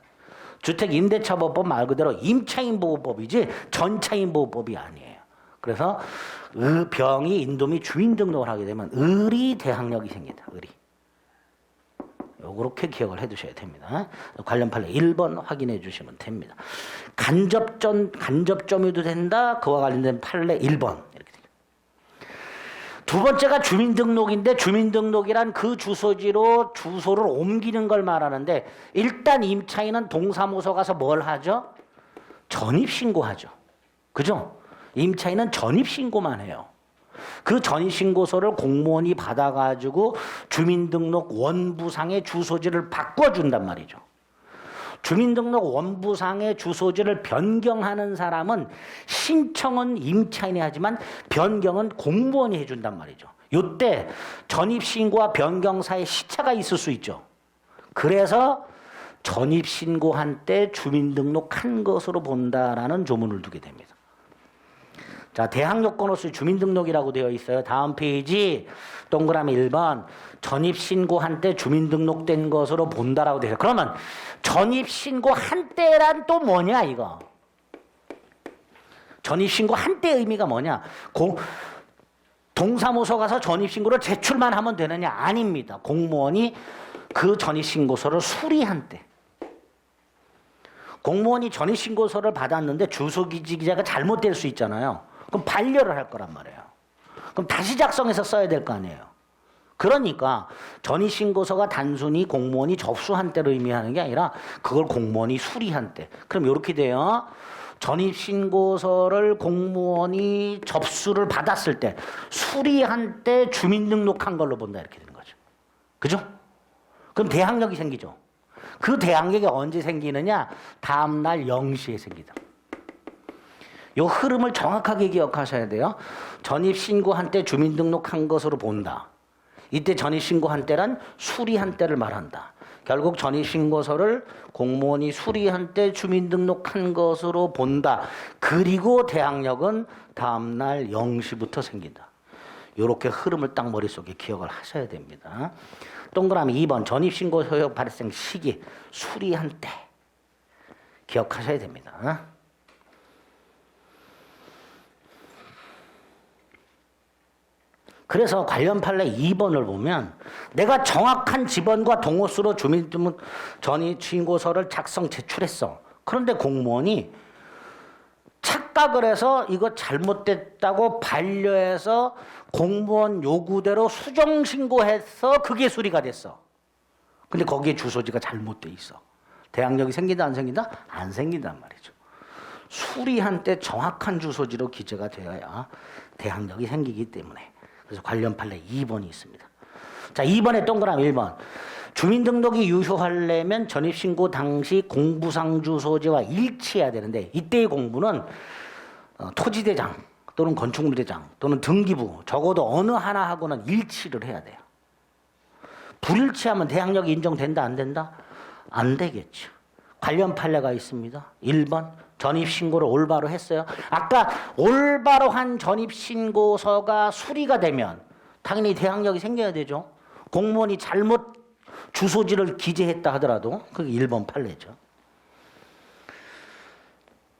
주택임대차보호법 말 그대로 임차인보호법이지 전차인보호법이 아니에요. 그래서 병이 인도미 주민등록을 하게 되면 을이 대항력이 생긴다. 을이. 요렇게 기억을 해 두셔야 됩니다. 관련 판례 1번 확인해 주시면 됩니다. 간접점유도 된다. 그와 관련된 판례 1번. 이렇게 됩니다. 두 번째가 주민등록인데 주민등록이란 그 주소지로 주소를 옮기는 걸 말하는데 일단 임차인은 동사무소 가서 뭘 하죠? 전입신고하죠. 그죠? 임차인은 전입신고만 해요. 그 전입신고서를 공무원이 받아가지고 주민등록 원부상의 주소지를 바꿔준단 말이죠. 주민등록 원부상의 주소지를 변경하는 사람은 신청은 임차인이 하지만 변경은 공무원이 해준단 말이죠. 이때 전입신고와 변경 사이에 시차가 있을 수 있죠. 그래서 전입신고한 때 주민등록한 것으로 본다라는 조문을 두게 됩니다. 자, 대항요건으로서 주민등록이라고 되어 있어요. 다음 페이지 동그라미 1번 전입신고한 때 주민등록된 것으로 본다라고 되어 있어요. 그러면 전입신고한 때란 또 뭐냐 이거. 전입신고한 때 의미가 뭐냐. 동사무소 가서 전입신고를 제출만 하면 되느냐. 아닙니다. 공무원이 그 전입신고서를 수리한 때. 공무원이 전입신고서를 받았는데 주소기지기자가 잘못될 수 있잖아요. 그럼 반려를 할 거란 말이에요. 그럼 다시 작성해서 써야 될 거 아니에요. 그러니까 전입신고서가 단순히 공무원이 접수한 때를 의미하는 게 아니라 그걸 공무원이 수리한 때. 그럼 이렇게 돼요. 전입신고서를 공무원이 접수를 받았을 때 수리한 때 주민등록한 걸로 본다 이렇게 되는 거죠. 그죠? 그럼 대항력이 생기죠. 그 대항력이 언제 생기느냐? 다음날 0시에 생기다. 이 흐름을 정확하게 기억하셔야 돼요. 전입신고한 때 주민등록한 것으로 본다. 이때 전입신고한 때란 수리한 때를 말한다. 결국 전입신고서를 공무원이 수리한 때 주민등록한 것으로 본다. 그리고 대항력은 다음날 0시부터 생긴다. 이렇게 흐름을 딱 머릿속에 기억을 하셔야 됩니다. 동그라미 2번 전입신고 소요 발생 시기 수리한 때 기억하셔야 됩니다. 그래서 관련 판례 2번을 보면 내가 정확한 지번과 동호수로 주민등록 전입신고서를 작성 제출했어. 그런데 공무원이 착각을 해서 이거 잘못됐다고 반려해서 공무원 요구대로 수정신고해서 그게 수리가 됐어. 근데 거기에 주소지가 잘못돼 있어. 대항력이 생긴다 안 생긴다? 안 생긴단 말이죠. 수리한 때 정확한 주소지로 기재가 되어야 대항력이 생기기 때문에. 그래서 관련 판례 2번이 있습니다. 자, 2번에 동그라미 1번. 주민등록이 유효하려면 전입신고 당시 공부상 주소지와 일치해야 되는데 이때의 공부는 토지대장 또는 건축물대장 또는 등기부 적어도 어느 하나하고는 일치를 해야 돼요. 불일치하면 대항력이 인정된다 안 된다? 안 되겠죠. 관련 판례가 있습니다. 1번 전입신고를 올바로 했어요. 아까 올바로 한 전입신고서가 수리가 되면 당연히 대항력이 생겨야 되죠. 공무원이 잘못 주소지를 기재했다 하더라도 그게 1번 판례죠.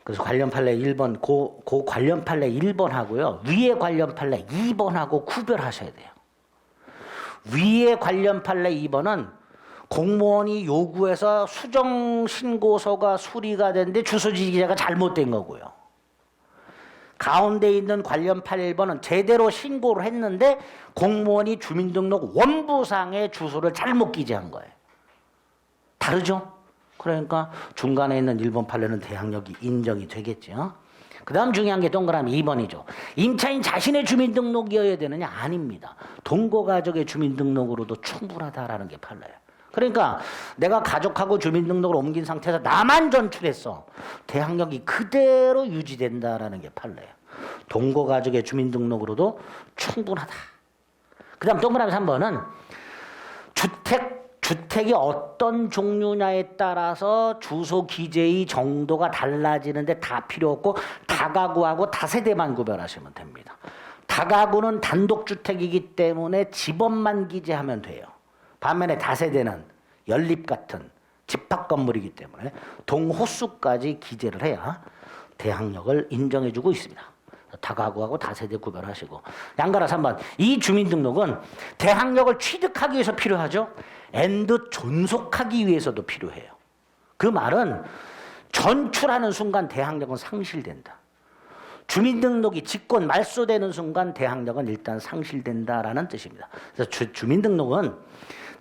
그래서 관련 판례 1번, 그 관련 판례 1번 하고요. 위에 관련 판례 2번하고 구별하셔야 돼요. 위에 관련 판례 2번은 공무원이 요구해서 수정신고서가 수리가 됐는데 주소지 기재가 잘못된 거고요. 가운데 있는 관련 판례 1번은 제대로 신고를 했는데 공무원이 주민등록 원부상의 주소를 잘못 기재한 거예요. 다르죠? 그러니까 중간에 있는 1번 판례는 대항력이 인정이 되겠죠. 그 다음 중요한 게 동그라미 2번이죠. 임차인 자신의 주민등록이어야 되느냐? 아닙니다. 동거가족의 주민등록으로도 충분하다라는 게 판례예요. 그러니까 내가 가족하고 주민등록을 옮긴 상태에서 나만 전출했어. 대항력이 그대로 유지된다라는 게 판례예요. 동거가족의 주민등록으로도 충분하다. 그 다음 동그라미 3번은 주택이 어떤 종류냐에 따라서 주소 기재의 정도가 달라지는데 다 필요 없고 다가구하고 다세대만 구별하시면 됩니다. 다가구는 단독주택이기 때문에 집업만 기재하면 돼요. 반면에 다세대는 연립 같은 집합 건물이기 때문에 동호수까지 기재를 해야 대항력을 인정해주고 있습니다. 다가구하고 다세대 구별하시고. 양가라 3번. 이 주민등록은 대항력을 취득하기 위해서 필요하죠. 앤드 존속하기 위해서도 필요해요. 그 말은 전출하는 순간 대항력은 상실된다. 주민등록이 직권 말소되는 순간 대항력은 일단 상실된다라는 뜻입니다. 그래서 주민등록은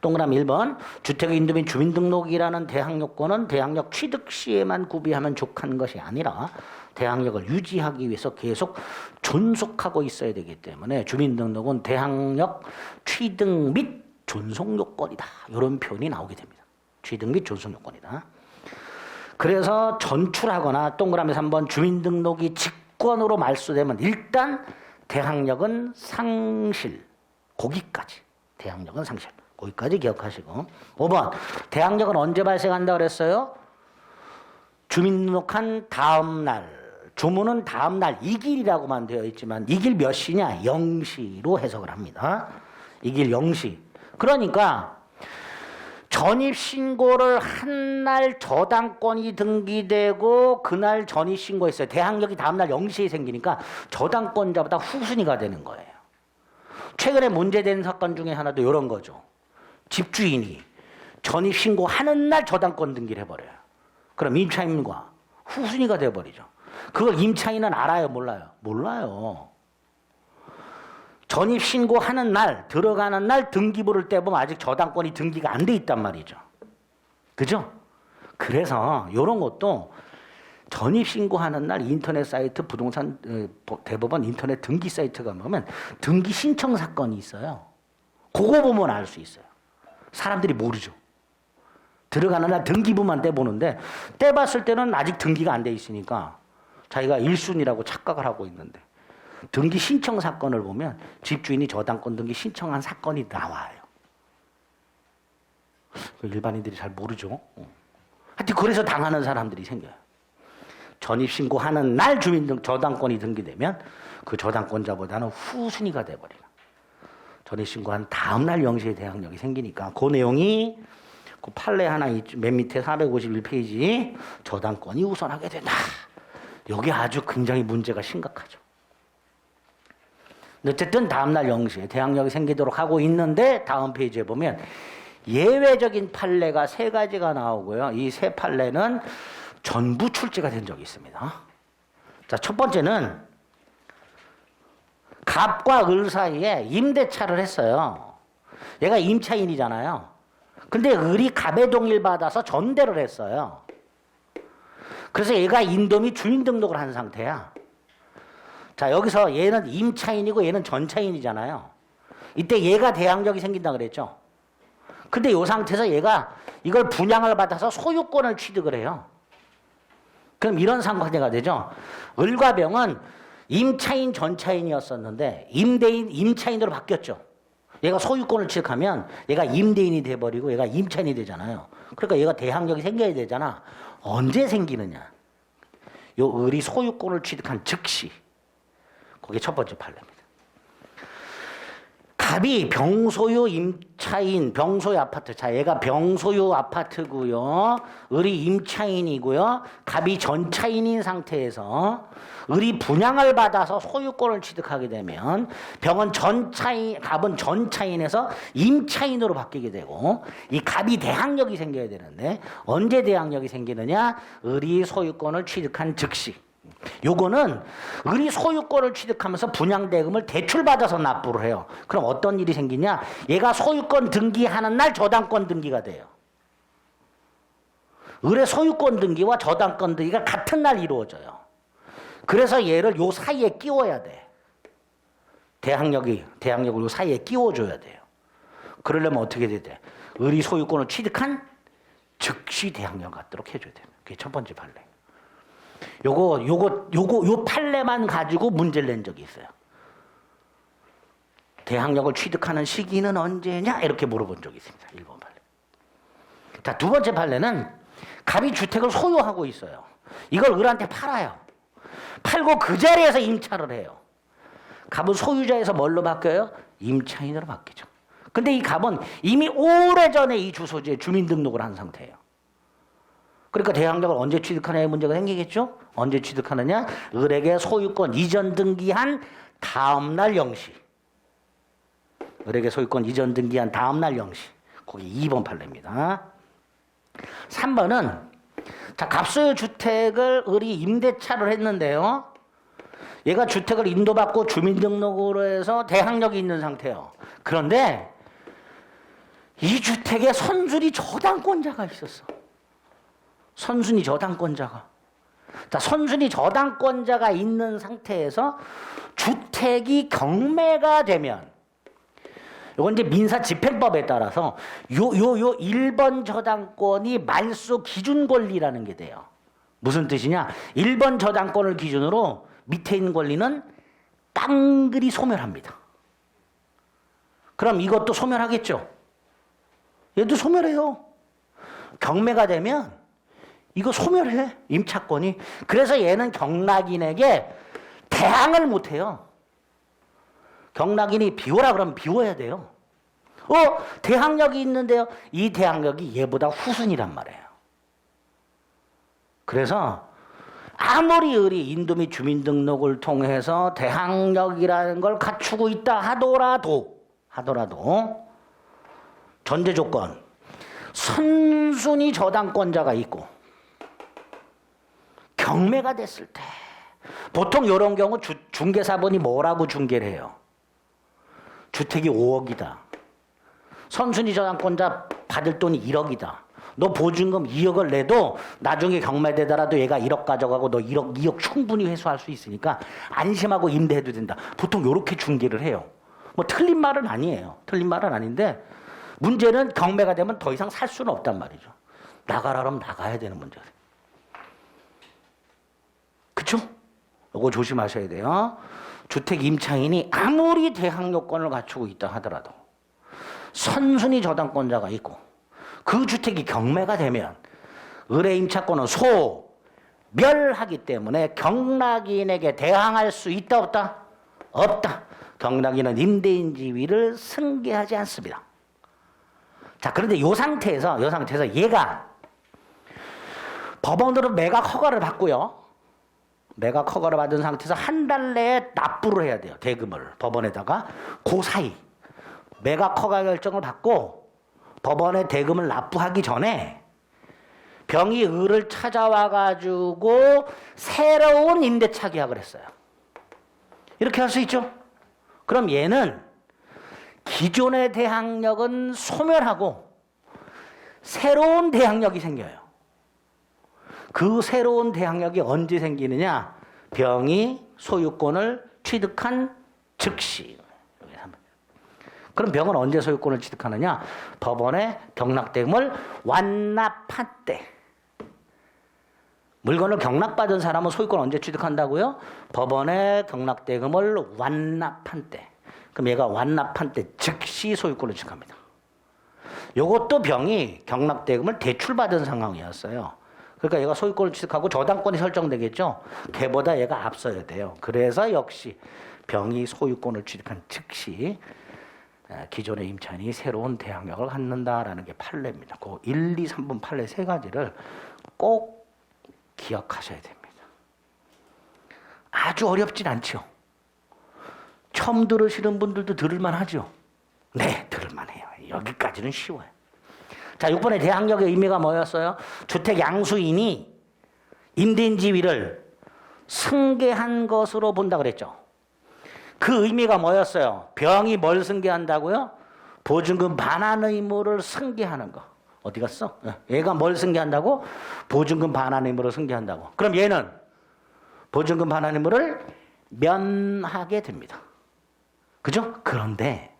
동그라미 1번 주택의 인도 및 주민등록이라는 대항력권은 대항력 취득 시에만 구비하면 족한 것이 아니라 대항력을 유지하기 위해서 계속 존속하고 있어야 되기 때문에 주민등록은 대항력 취득 및 존속 요건이다. 이런 표현이 나오게 됩니다. 취득 및 존속 요건이다. 그래서 전출하거나 동그라미 3번 주민등록이 직권으로 말소되면 일단 대항력은 상실. 거기까지. 대항력은 상실. 거기까지 기억하시고. 5번. 대항력은 언제 발생한다 그랬어요? 주민등록한 다음 날. 주문은 다음 날 이길이라고만 되어 있지만 이길 몇 시냐? 0시로 해석을 합니다. 이길 0시. 그러니까 전입신고를 한 날 저당권이 등기되고 그날 전입신고했어요. 대항력이 다음날 0시에 생기니까 저당권자보다 후순위가 되는 거예요. 최근에 문제된 사건 중에 하나도 이런 거죠. 집주인이 전입신고하는 날 저당권 등기를 해버려요. 그럼 임차인과 후순위가 돼버리죠. 그걸 임차인은 알아요? 몰라요? 몰라요. 전입신고하는 날, 들어가는 날 등기부를 떼보면 아직 저당권이 등기가 안 돼 있단 말이죠. 그죠? 그래서 이런 것도 전입신고하는 날 인터넷 사이트 부동산 대법원 인터넷 등기 사이트가 보면 등기 신청 사건이 있어요. 그거 보면 알 수 있어요. 사람들이 모르죠. 들어가는 날 등기부만 떼보는데 떼봤을 때는 아직 등기가 안 돼 있으니까 자기가 1순위라고 착각을 하고 있는데 등기 신청 사건을 보면 집주인이 저당권 등기 신청한 사건이 나와요. 일반인들이 잘 모르죠. 하여튼 그래서 당하는 사람들이 생겨요. 전입신고하는 날 저당권이 등기되면 그 저당권자보다는 후순위가 돼버려요. 전입신고한 다음 날 0시에 대항력이 생기니까 그 내용이 그 판례 하나 맨 밑에 451페이지 저당권이 우선하게 된다. 여기 아주 굉장히 문제가 심각하죠. 어쨌든 다음날 0시에 대항력이 생기도록 하고 있는데 다음 페이지에 보면 예외적인 판례가 3가지가 나오고요. 이 3 판례는 전부 출제가 된 적이 있습니다. 자, 첫 번째는 갑과 을 사이에 임대차를 했어요. 얘가 임차인이잖아요. 근데 을이 갑의 동의를 받아서 전대를 했어요. 그래서 얘가 인도 및 주민등록을 한 상태야. 자, 여기서 얘는 임차인이고 얘는 전차인이잖아요. 이때 얘가 대항력이 생긴다 그랬죠. 근데 이 상태에서 얘가 이걸 분양을 받아서 소유권을 취득을 해요. 그럼 이런 상관계가 되죠. 을과 병은 임차인 전차인이었었는데 임차인으로 바뀌었죠. 얘가 소유권을 취득하면 얘가 임대인이 돼버리고 얘가 임차인이 되잖아요. 그러니까 얘가 대항력이 생겨야 되잖아. 언제 생기느냐. 요 을이 소유권을 취득한 즉시. 그게 첫 번째 판례입니다. 갑이 병소유 임차인, 병소유 아파트. 자, 얘가 병소유 아파트고요. 을이 임차인이고요. 갑이 전차인인 상태에서 을이 분양을 받아서 소유권을 취득하게 되면 병은 전차인, 갑은 전차인에서 임차인으로 바뀌게 되고 이 갑이 대항력이 생겨야 되는데 언제 대항력이 생기느냐? 을이 소유권을 취득한 즉시. 요거는 을이 소유권을 취득하면서 분양대금을 대출받아서 납부를 해요. 그럼 어떤 일이 생기냐? 얘가 소유권 등기하는 날 저당권 등기가 돼요. 을의 소유권 등기와 저당권 등기가 같은 날 이루어져요. 그래서 얘를 요 사이에 끼워야 돼. 대항력을 요 사이에 끼워줘야 돼요. 그러려면 어떻게 돼야 돼? 을이 소유권을 취득한 즉시 대항력 갖도록 해줘야 돼요. 그게 첫 번째 판례. 요 판례만 가지고 문제를 낸 적이 있어요. 대항력을 취득하는 시기는 언제냐? 이렇게 물어본 적이 있습니다. 1번 판례. 자, 두 번째 판례는 갑이 주택을 소유하고 있어요. 이걸 을한테 팔아요. 팔고 그 자리에서 임차를 해요. 갑은 소유자에서 뭘로 바뀌어요? 임차인으로 바뀌죠. 근데 이 갑은 이미 오래전에 이 주소지에 주민등록을 한 상태예요. 그러니까 대항력을 언제 취득하냐의 문제가 생기겠죠? 언제 취득하느냐? 을에게 소유권 이전 등기한 다음날 0시. 을에게 소유권 이전 등기한 다음날 0시. 거기 2번 판례입니다. 3번은 자, 갑소유 주택을 을이 임대차를 했는데요. 얘가 주택을 인도받고 주민등록으로 해서 대항력이 있는 상태예요. 그런데 이 주택에 선순위 저당권자가 있었어. 선순위 저당권자가. 자, 선순위 저당권자가 있는 상태에서 주택이 경매가 되면, 이건 이제 민사집행법에 따라서 요 1번 저당권이 말소 기준 권리라는 게 돼요. 무슨 뜻이냐? 1번 저당권을 기준으로 밑에 있는 권리는 깡그리 소멸합니다. 그럼 이것도 소멸하겠죠? 얘도 소멸해요. 경매가 되면 이거 소멸해, 임차권이. 그래서 얘는 경락인에게 대항을 못해요. 경락인이 비워라 그러면 비워야 돼요. 대항력이 있는데요. 이 대항력이 얘보다 후순이란 말이에요. 그래서 아무리 을이 인도 및 주민등록을 통해서 대항력이라는 걸 갖추고 있다 하더라도 전제 조건, 선순위 저당권자가 있고 경매가 됐을 때, 보통 이런 경우 중개사본이 뭐라고 중개를 해요? 주택이 5억이다. 선순위 저당권자 받을 돈이 1억이다. 너 보증금 2억을 내도 나중에 경매되더라도 얘가 1억 가져가고 너 1억, 2억 충분히 회수할 수 있으니까 안심하고 임대해도 된다. 보통 이렇게 중개를 해요. 뭐 틀린 말은 아니에요. 틀린 말은 아닌데 문제는 경매가 되면 더 이상 살 수는 없단 말이죠. 나가라 그러면 나가야 되는 문제예요. 그쵸? 이거 조심하셔야 돼요. 주택 임차인이 아무리 대항력권을 갖추고 있다 하더라도 선순위 저당권자가 있고 그 주택이 경매가 되면 을의 임차권은 소멸하기 때문에 경락인에게 대항할 수 있다 없다? 없다. 경락인은 임대인 지위를 승계하지 않습니다. 자, 그런데 이 상태에서 얘가 법원으로 매각 허가를 받고요. 매각 허가를 받은 상태에서 한 달 내에 납부를 해야 돼요. 대금을 법원에다가. 그 사이 매각 허가 결정을 받고 법원에 대금을 납부하기 전에 병이 을을 찾아와 가지고 새로운 임대차 계약을 했어요. 이렇게 할 수 있죠. 그럼 얘는 기존의 대항력은 소멸하고 새로운 대항력이 생겨요. 그 새로운 대항력이 언제 생기느냐? 병이 소유권을 취득한 즉시. 그럼 병은 언제 소유권을 취득하느냐? 법원에 경락대금을 완납한 때. 물건을 경락받은 사람은 소유권 언제 취득한다고요? 법원에 경락대금을 완납한 때. 그럼 얘가 완납한 때 즉시 소유권을 취득합니다. 요것도 병이 경락대금을 대출받은 상황이었어요. 그러니까 얘가 소유권을 취득하고 저당권이 설정되겠죠. 걔보다 얘가 앞서야 돼요. 그래서 역시 병이 소유권을 취득한 즉시 기존의 임차인이 새로운 대항력을 갖는다라는 게 판례입니다. 그 1, 2, 3번 판례 세 가지를 꼭 기억하셔야 됩니다. 아주 어렵진 않죠. 처음 들으시는 분들도 들을만 하죠. 네, 들을만 해요. 여기까지는 쉬워요. 자, 6번의 대항력의 의미가 뭐였어요? 주택 양수인이 임대인 지위를 승계한 것으로 본다 그랬죠. 그 의미가 뭐였어요? 병이 뭘 승계한다고요? 보증금 반환 의무를 승계하는 거. 어디 갔어? 얘가 뭘 승계한다고? 보증금 반환 의무를 승계한다고. 그럼 얘는 보증금 반환 의무를 면하게 됩니다. 그죠? 그런데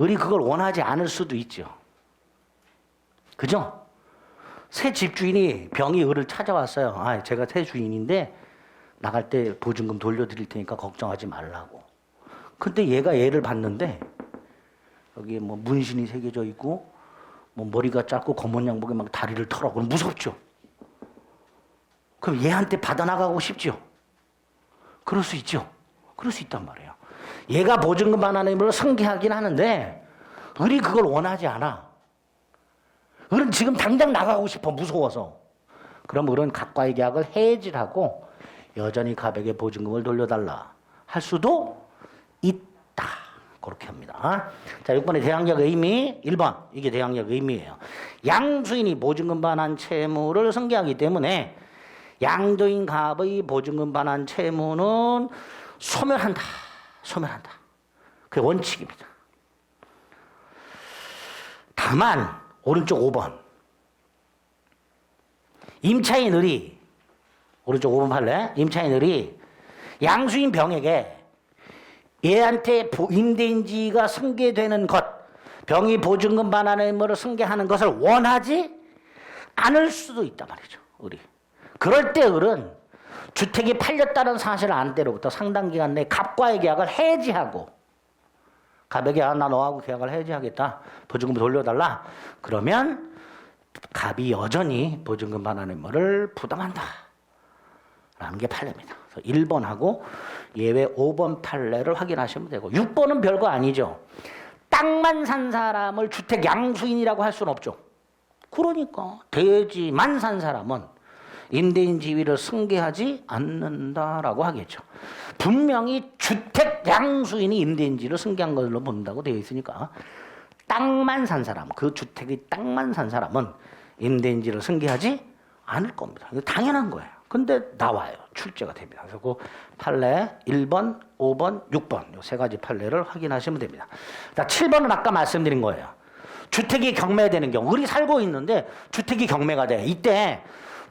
을이 그걸 원하지 않을 수도 있죠. 그죠? 새 집주인이 병이 을을 찾아왔어요. 아, 제가 새 주인인데 나갈 때 보증금 돌려드릴 테니까 걱정하지 말라고. 근데 얘가 얘를 봤는데 여기에 뭐 문신이 새겨져 있고 뭐 머리가 짧고 검은 양복에 막 다리를 털어. 그럼 무섭죠? 그럼 얘한테 받아나가고 싶죠? 그럴 수 있죠? 그럴 수 있단 말이에요. 얘가 보증금 반환의 물을 승계하긴 하는데 을이 그걸 원하지 않아. 을은 지금 당장 나가고 싶어, 무서워서. 그럼 을은 갑과의 계약을 해지하고 여전히 갑에게 보증금을 돌려달라 할 수도 있다. 그렇게 합니다. 자, 6번의 대항력 의미. 1번 이게 대항력 의미예요. 양수인이 보증금 반환 채무를 승계하기 때문에 양도인 갑의 보증금 반환 채무는 소멸한다. 소멸한다. 그게 원칙입니다. 다만 오른쪽 5번 임차인 을이 오른쪽 5번 판례 임차인 을이 양수인 병에게 얘한테 임대인지가 승계되는 것 병이 보증금 반환의 의무를 승계하는 것을 원하지 않을 수도 있단 말이죠. 을이. 그럴 때 을은 주택이 팔렸다는 사실을 안 때로부터 상당 기간 내에 갑과의 계약을 해지하고 갑에게 나 너하고 계약을 해지하겠다. 보증금 돌려달라. 그러면 갑이 여전히 보증금 반환의 의무를 부담한다. 라는 게 판례입니다. 그래서 1번하고 예외 5번 판례를 확인하시면 되고 6번은 별거 아니죠. 땅만 산 사람을 주택 양수인이라고 할 수는 없죠. 그러니까 대지만 산 사람은 임대인 지위를 승계하지 않는다라고 하겠죠. 분명히 주택 양수인이 임대인지를 승계한 걸로 본다고 되어 있으니까 땅만 산 사람, 그 주택의 땅만 산 사람은 임대인지를 승계하지 않을 겁니다. 이거 당연한 거예요. 근데 나와요. 출제가 됩니다. 그래서 그 판례 1번, 5번, 6번 이 세 가지 판례를 확인하시면 됩니다. 자, 7번은 아까 말씀드린 거예요. 주택이 경매되는 경우, 을이 살고 있는데 주택이 경매가 돼. 이때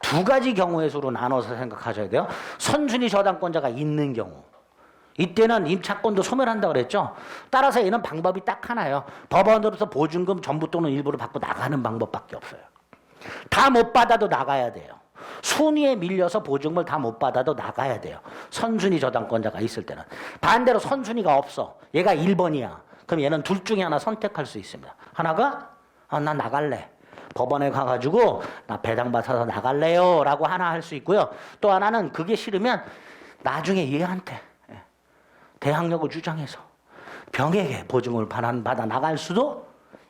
두 가지 경우의 수로 나눠서 생각하셔야 돼요. 선순위 저당권자가 있는 경우. 이때는 임차권도 소멸한다고 그랬죠. 따라서 얘는 방법이 딱 하나예요. 법원으로부터 보증금 전부 또는 일부를 받고 나가는 방법밖에 없어요. 다 못 받아도 나가야 돼요. 순위에 밀려서 보증금을 다 못 받아도 나가야 돼요. 선순위 저당권자가 있을 때는. 반대로 선순위가 없어. 얘가 1번이야. 그럼 얘는 둘 중에 하나 선택할 수 있습니다. 하나가 난 나갈래. 법원에 가가지고 나 배당받아서 나갈래요 라고 하나 할 수 있고요. 또 하나는 그게 싫으면 나중에 얘한테 대항력을 주장해서 병에게 보증을 받아 나갈 수도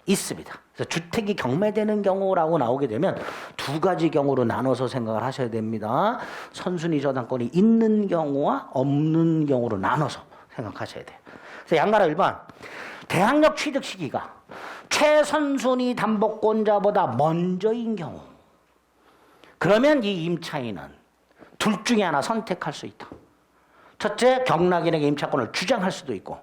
있습니다. 그래서 주택이 경매되는 경우라고 나오게 되면 두 가지 경우로 나눠서 생각을 하셔야 됩니다. 선순위 저당권이 있는 경우와 없는 경우로 나눠서 생각하셔야 돼요. 그래서 양가로 1번 대항력 취득 시기가 최선순위 담보권자보다 먼저인 경우 그러면 이 임차인은 둘 중에 하나 선택할 수 있다. 첫째, 경락인에게 임차권을 주장할 수도 있고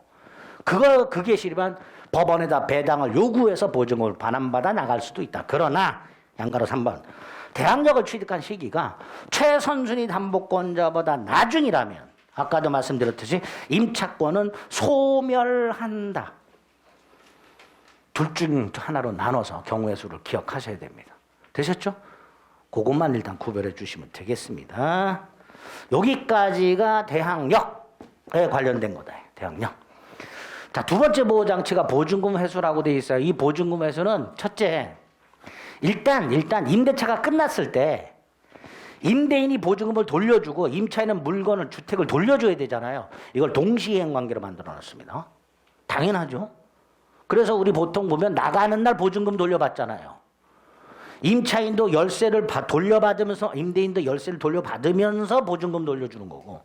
그게 싫으면 법원에다 배당을 요구해서 보증을 반환받아 나갈 수도 있다. 그러나 양가로 3번 대항력을 취득한 시기가 최선순위 담보권자보다 나중이라면 아까도 말씀드렸듯이 임차권은 소멸한다. 둘 중 하나로 나눠서 경우의 수를 기억하셔야 됩니다. 되셨죠? 그것만 일단 구별해 주시면 되겠습니다. 여기까지가 대항력에 관련된 거다. 대항력. 자, 두 번째 보호장치가 보증금 회수라고 되어 있어요. 이 보증금 회수는 첫째, 일단 임대차가 끝났을 때 임대인이 보증금을 돌려주고 임차인은 물건을 주택을 돌려줘야 되잖아요. 이걸 동시이행 관계로 만들어 놨습니다. 당연하죠. 그래서 우리 보통 보면 나가는 날 보증금 돌려받잖아요. 임차인도 열세를 돌려받으면서 임대인도 열세를 돌려받으면서 보증금 돌려주는 거고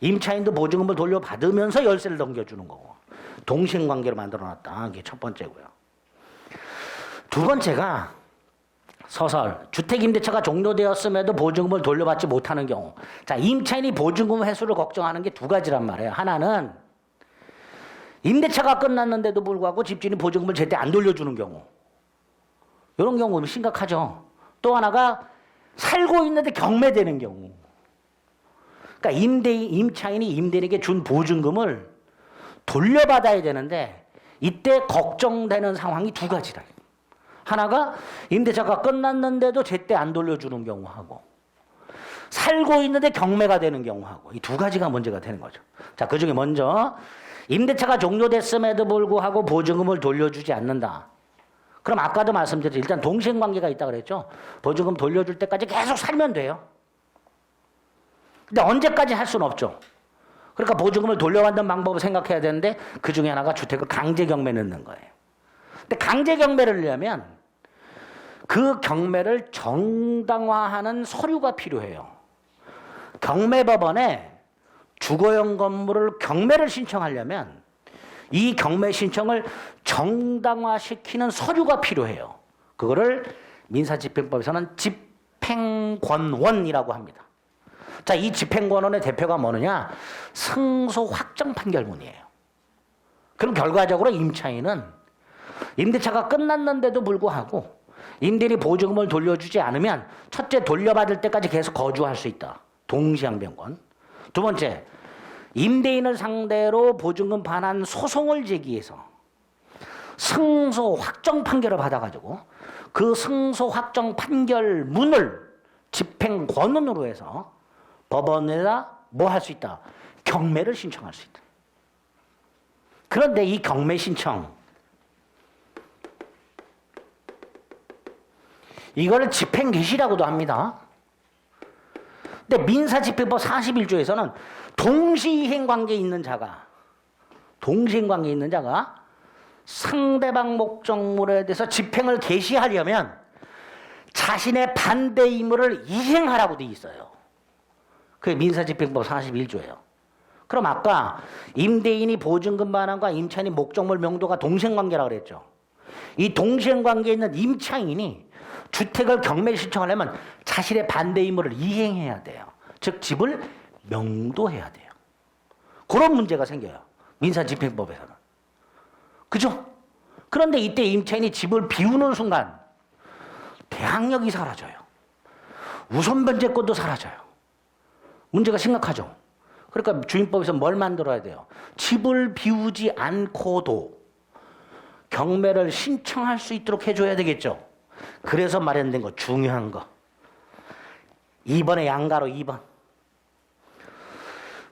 임차인도 보증금을 돌려받으면서 열세를 넘겨주는 거고 동시행관계로 만들어놨다. 이게 첫 번째고요. 두 번째가 서설 주택임대차가 종료되었음에도 보증금을 돌려받지 못하는 경우. 자, 임차인이 보증금 회수를 걱정하는 게 두 가지란 말이에요. 하나는 임대차가 끝났는데도 불구하고 집주인이 보증금을 제때 안 돌려주는 경우. 이런 경우는 심각하죠. 또 하나가 살고 있는데 경매되는 경우. 그러니까 임차인이 임대인에게 준 보증금을 돌려받아야 되는데 이때 걱정되는 상황이 두 가지다. 하나가 임대차가 끝났는데도 제때 안 돌려주는 경우하고 살고 있는데 경매가 되는 경우하고 이 두 가지가 문제가 되는 거죠. 자, 그중에 먼저 임대차가 종료됐음에도 불구하고 보증금을 돌려주지 않는다. 그럼 아까도 말씀드렸죠. 일단 동시행관계가 있다고 그랬죠. 보증금 돌려줄 때까지 계속 살면 돼요. 근데 언제까지 할 수는 없죠. 그러니까 보증금을 돌려받는 방법을 생각해야 되는데 그 중에 하나가 주택을 강제 경매 넣는 거예요. 근데 강제 경매를 하려면 그 경매를 정당화하는 서류가 필요해요. 경매법원에 주거용 건물을 경매를 신청하려면 이 경매 신청을 정당화시키는 서류가 필요해요. 그거를 민사집행법에서는 집행권원이라고 합니다. 자, 이 집행권원의 대표가 뭐느냐? 승소 확정 판결문이에요. 그럼 결과적으로 임차인은 임대차가 끝났는데도 불구하고 임대인이 보증금을 돌려주지 않으면 첫째, 돌려받을 때까지 계속 거주할 수 있다. 동시양변권. 두 번째, 임대인을 상대로 보증금 반환 소송을 제기해서 승소 확정 판결을 받아가지고 그 승소 확정 판결문을 집행권원으로 해서 법원에다 뭐 할 수 있다? 경매를 신청할 수 있다. 그런데 이 경매 신청, 이걸 집행개시라고도 합니다. 근데 민사집행법 41조에서는 동시행관계에 있는 자가 상대방 목적물에 대해서 집행을 개시하려면 자신의 반대 의무를 이행하라고 돼 있어요. 그게 민사집행법 41조예요. 그럼 아까 임대인이 보증금 반환과 임차인이 목적물 명도가 동시행관계라고 그랬죠. 이 동시행관계에 있는 임차인이 주택을 경매 신청하려면 자신의 반대 의무를 이행해야 돼요. 즉 집을 명도해야 돼요. 그런 문제가 생겨요. 민사집행법에서는. 그죠? 그런데 이때 임차인이 집을 비우는 순간 대항력이 사라져요. 우선변제권도 사라져요. 문제가 심각하죠. 그러니까 주임법에서 뭘 만들어야 돼요? 집을 비우지 않고도 경매를 신청할 수 있도록 해줘야 되겠죠. 그래서 마련된 거, 중요한 거. 2번의 양가로 2번.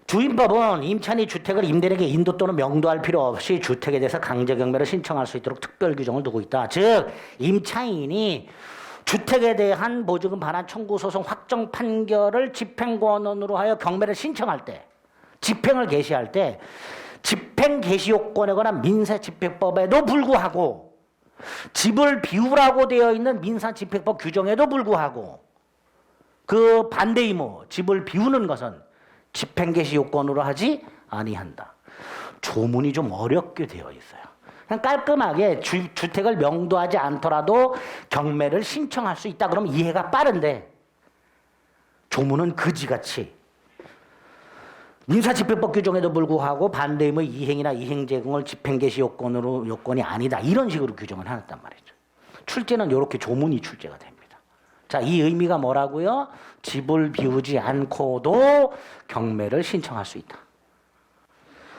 주임법은 임차인이 주택을 임대인에게 인도 또는 명도할 필요 없이 주택에 대해서 강제 경매를 신청할 수 있도록 특별 규정을 두고 있다. 즉 임차인이 주택에 대한 보증금 반환 청구 소송 확정 판결을 집행권원으로 하여 경매를 신청할 때, 집행을 개시할 때 집행 개시 요건에 관한 민사집행법에도 불구하고 집을 비우라고 되어 있는 민사집행법 규정에도 불구하고 그 반대 의무, 집을 비우는 것은 집행 개시 요건으로 하지 아니한다. 조문이 좀 어렵게 되어 있어요. 그냥 깔끔하게 주택을 명도하지 않더라도 경매를 신청할 수 있다 그러면 이해가 빠른데 조문은 그지같이 민사집행법 규정에도 불구하고 반대 의무 이행이나 이행 제공을 집행 개시 요건이 아니다. 이런 식으로 규정을 해놨단 말이죠. 출제는 이렇게 조문이 출제가 됩니다. 자, 이 의미가 뭐라고요? 집을 비우지 않고도 경매를 신청할 수 있다.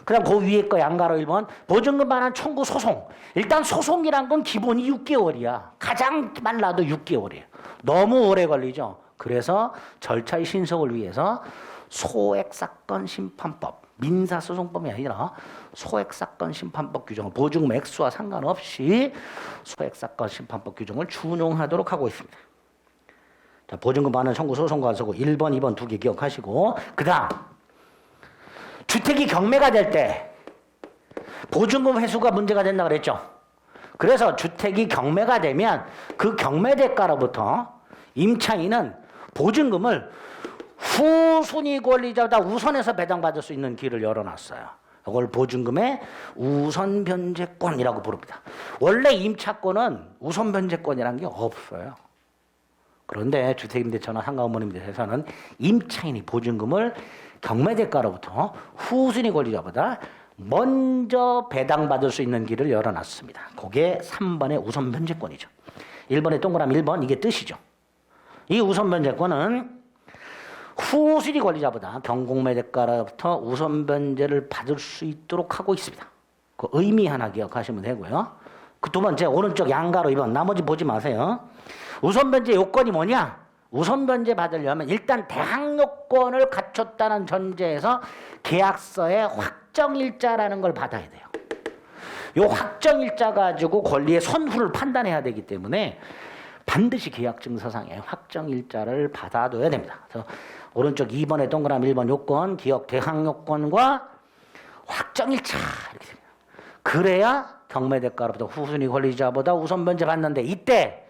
그다음 그 위에 거 양가로 1번 보증금 반환 청구 소송. 일단 소송이란 건 기본이 6개월이야. 가장 말라도 6개월이에요. 너무 오래 걸리죠. 그래서 절차의 신속을 위해서 소액사건 심판법, 민사소송법이 아니라 소액사건 심판법 규정을 보증금 액수와 상관없이 소액사건 심판법 규정을 준용하도록 하고 있습니다. 자, 보증금 반환 청구 소송과 서고 1번, 2번 두 개 기억하시고 그 다음 주택이 경매가 될 때 보증금 회수가 문제가 된다 그랬죠. 그래서 주택이 경매가 되면 그 경매 대가로부터 임차인은 보증금을 후순위 권리자보다 우선해서 배당받을 수 있는 길을 열어놨어요. 이걸 보증금의 우선 변제권이라고 부릅니다. 원래 임차권은 우선 변제권이라는 게 없어요. 그런데 주택임대차나 상가원문임대차에서는 임차인이 보증금을 경매대가로부터 후순위 권리자보다 먼저 배당받을 수 있는 길을 열어놨습니다. 그게 3번의 우선 변제권이죠. 1번의 동그라미 1번 이게 뜻이죠. 이 우선 변제권은 후순위 권리자보다 경공매대가로부터 우선 변제를 받을 수 있도록 하고 있습니다. 그 의미 하나 기억하시면 되고요. 그 두 번째 오른쪽 양가로 2번 나머지 보지 마세요. 우선 변제 요건이 뭐냐? 우선 변제 받으려면 일단 대항 요건을 갖췄다는 전제에서 계약서에 확정일자라는 걸 받아야 돼요. 요 확정일자 가지고 권리의 선후를 판단해야 되기 때문에 반드시 계약증서상에 확정일자를 받아둬야 됩니다. 그래서 오른쪽 2번에 동그라미 1번 요건, 기억 대항 요건과 확정일자 이렇게 됩니다. 그래야 경매대가로부터 후순위 권리자보다 우선 변제 받는데 이때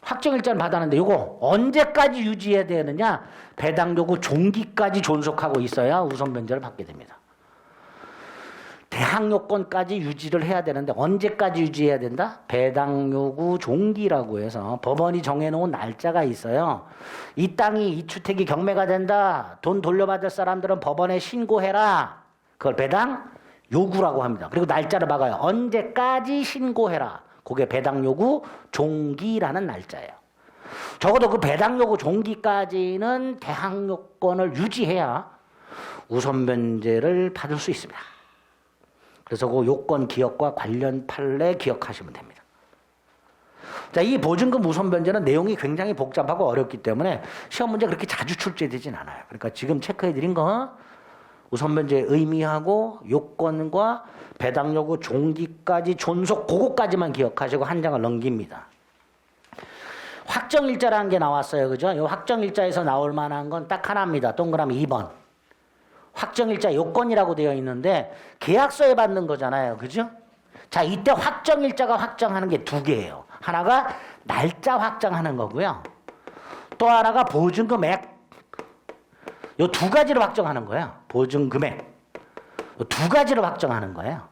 확정일자를 받았는데 이거 언제까지 유지해야 되느냐? 배당 요구 종기까지 존속하고 있어야 우선 변제를 받게 됩니다. 대항 요건까지 유지를 해야 되는데 언제까지 유지해야 된다? 배당 요구 종기라고 해서 법원이 정해놓은 날짜가 있어요. 이 땅이 이 주택이 경매가 된다. 돈 돌려받을 사람들은 법원에 신고해라. 그걸 배당 요구라고 합니다. 그리고 날짜를 박아요. 언제까지 신고해라. 그게 배당 요구 종기라는 날짜예요. 적어도 그 배당 요구 종기까지는 대항 요건을 유지해야 우선 변제를 받을 수 있습니다. 그래서 그 요건 기억과 관련 판례 기억하시면 됩니다. 자, 이 보증금 우선 변제는 내용이 굉장히 복잡하고 어렵기 때문에 시험 문제 그렇게 자주 출제되진 않아요. 그러니까 지금 체크해 드린 거 우선 변제의 의미하고 요건과 배당 요구 종기까지 존속 그거까지만 기억하시고 한 장을 넘깁니다. 확정일자라는 게 나왔어요. 그죠? 이 확정일자에서 나올 만한 건 딱 하나입니다. 동그라미 2번. 확정일자 요건이라고 되어 있는데 계약서에 받는 거잖아요. 그죠? 자, 이때 확정일자가 확정하는 게 두 개예요. 하나가 날짜 확정하는 거고요. 또 하나가 보증금액. 요 두 가지를 확정하는 거예요. 보증금액. 요 두 가지를 확정하는 거예요.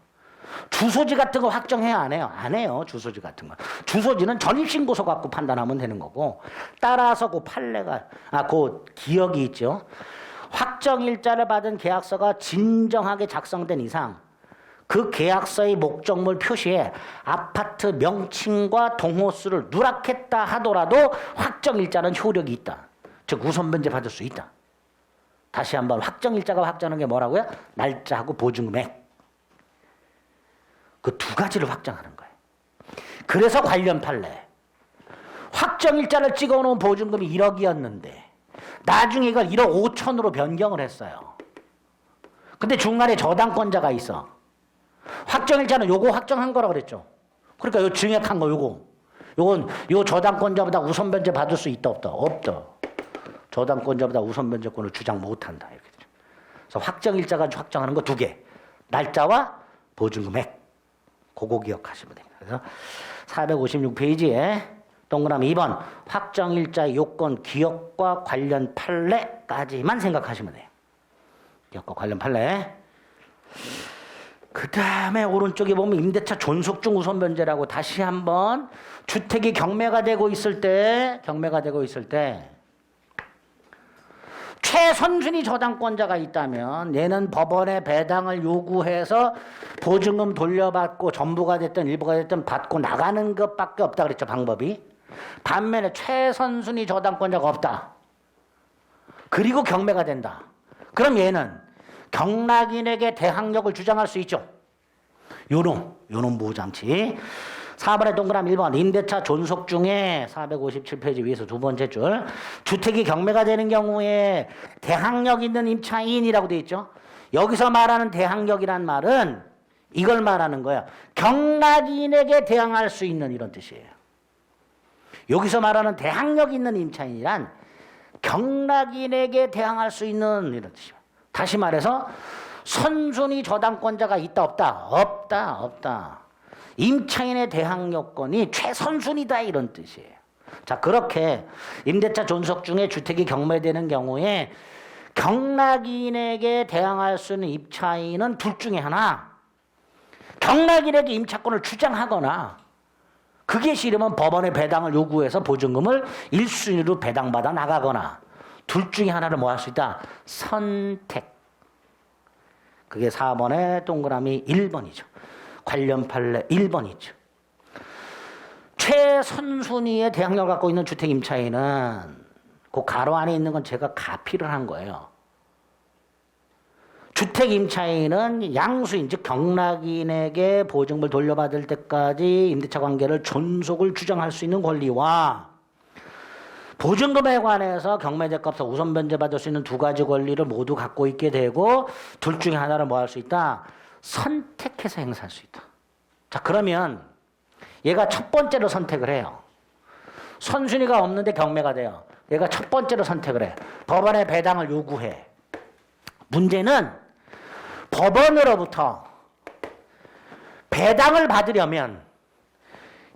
주소지 같은 거 확정해야 안 해요? 안 해요. 주소지 같은 거. 주소지는 전입신고서 갖고 판단하면 되는 거고 따라서 그 판례가 그 기억이 있죠. 확정일자를 받은 계약서가 진정하게 작성된 이상 그 계약서의 목적물 표시에 아파트 명칭과 동호수를 누락했다 하더라도 확정일자는 효력이 있다. 즉 우선 변제 받을 수 있다. 다시 한번 확정일자가 확정하는 게 뭐라고요? 날짜하고 보증금액. 그 두 가지를 확정하는 거예요. 그래서 관련 판례. 확정일자를 찍어놓은 보증금이 1억이었는데 나중에 이걸 1억 5천으로 변경을 했어요. 근데 중간에 저당권자가 있어. 확정일자는 요거 확정한 거라고 그랬죠. 그러니까 요 증액한 거 요건 요 저당권자보다 우선 변제 받을 수 있다 없다? 없다. 저당권자보다 우선 변제권을 주장 못 한다. 이렇게 되죠. 그래서 확정일자가 확정하는 거 두 개. 날짜와 보증금액. 그거 기억하시면 됩니다. 그래서 456페이지에 동그라미 2번 확정일자 요건 기억과 관련 판례까지만 생각하시면 돼요. 기억과 관련 판례. 그 다음에 오른쪽에 보면 임대차 존속중 우선 변제라고 다시 한번 주택이 경매가 되고 있을 때 최선순위 저당권자가 있다면 얘는 법원에 배당을 요구해서 보증금 돌려받고 전부가 됐든 일부가 됐든 받고 나가는 것밖에 없다 그랬죠. 방법이. 반면에 최선순위 저당권자가 없다. 그리고 경매가 된다. 그럼 얘는 경락인에게 대항력을 주장할 수 있죠. 요놈 보호장치. 4번의 동그라미 1번 임대차 존속 중에 457페이지 위에서 두 번째 줄 주택이 경매가 되는 경우에 대항력 있는 임차인이라고 되어 있죠. 여기서 말하는 대항력이란 말은 이걸 말하는 거야. 경락인에게 대항할 수 있는 이런 뜻이에요. 여기서 말하는 대항력 있는 임차인이란 경락인에게 대항할 수 있는 이런 뜻이에요. 다시 말해서 선순위 저당권자가 있다 없다? 없다. 임차인의 대항 요건이 최선순위다 이런 뜻이에요. 자, 그렇게 임대차 존속 중에 주택이 경매되는 경우에 경락인에게 대항할 수 있는 임차인은 둘 중에 하나. 경락인에게 임차권을 주장하거나 그게 싫으면 법원에 배당을 요구해서 보증금을 1순위로 배당받아 나가거나 둘 중에 하나를 뭐 할 수 있다? 선택. 그게 4번의 동그라미 1번이죠. 관련 판례 1번이죠. 최선순위의 대항력을 갖고 있는 주택 임차인은 그 가로 안에 있는 건 제가 가피를 한 거예요. 주택 임차인은 양수인 즉 경락인에게 보증금을 돌려받을 때까지 임대차 관계를 존속을 주장할 수 있는 권리와 보증금에 관해서 경매대가에서 우선 변제받을 수 있는 두 가지 권리를 모두 갖고 있게 되고 둘 중에 하나를 뭐 할 수 있다? 선택해서 행사할 수 있다. 자, 그러면 얘가 첫 번째로 선택을 해요. 선순위가 없는데 경매가 돼요. 얘가 첫 번째로 선택을 해. 법원에 배당을 요구해. 문제는 법원으로부터 배당을 받으려면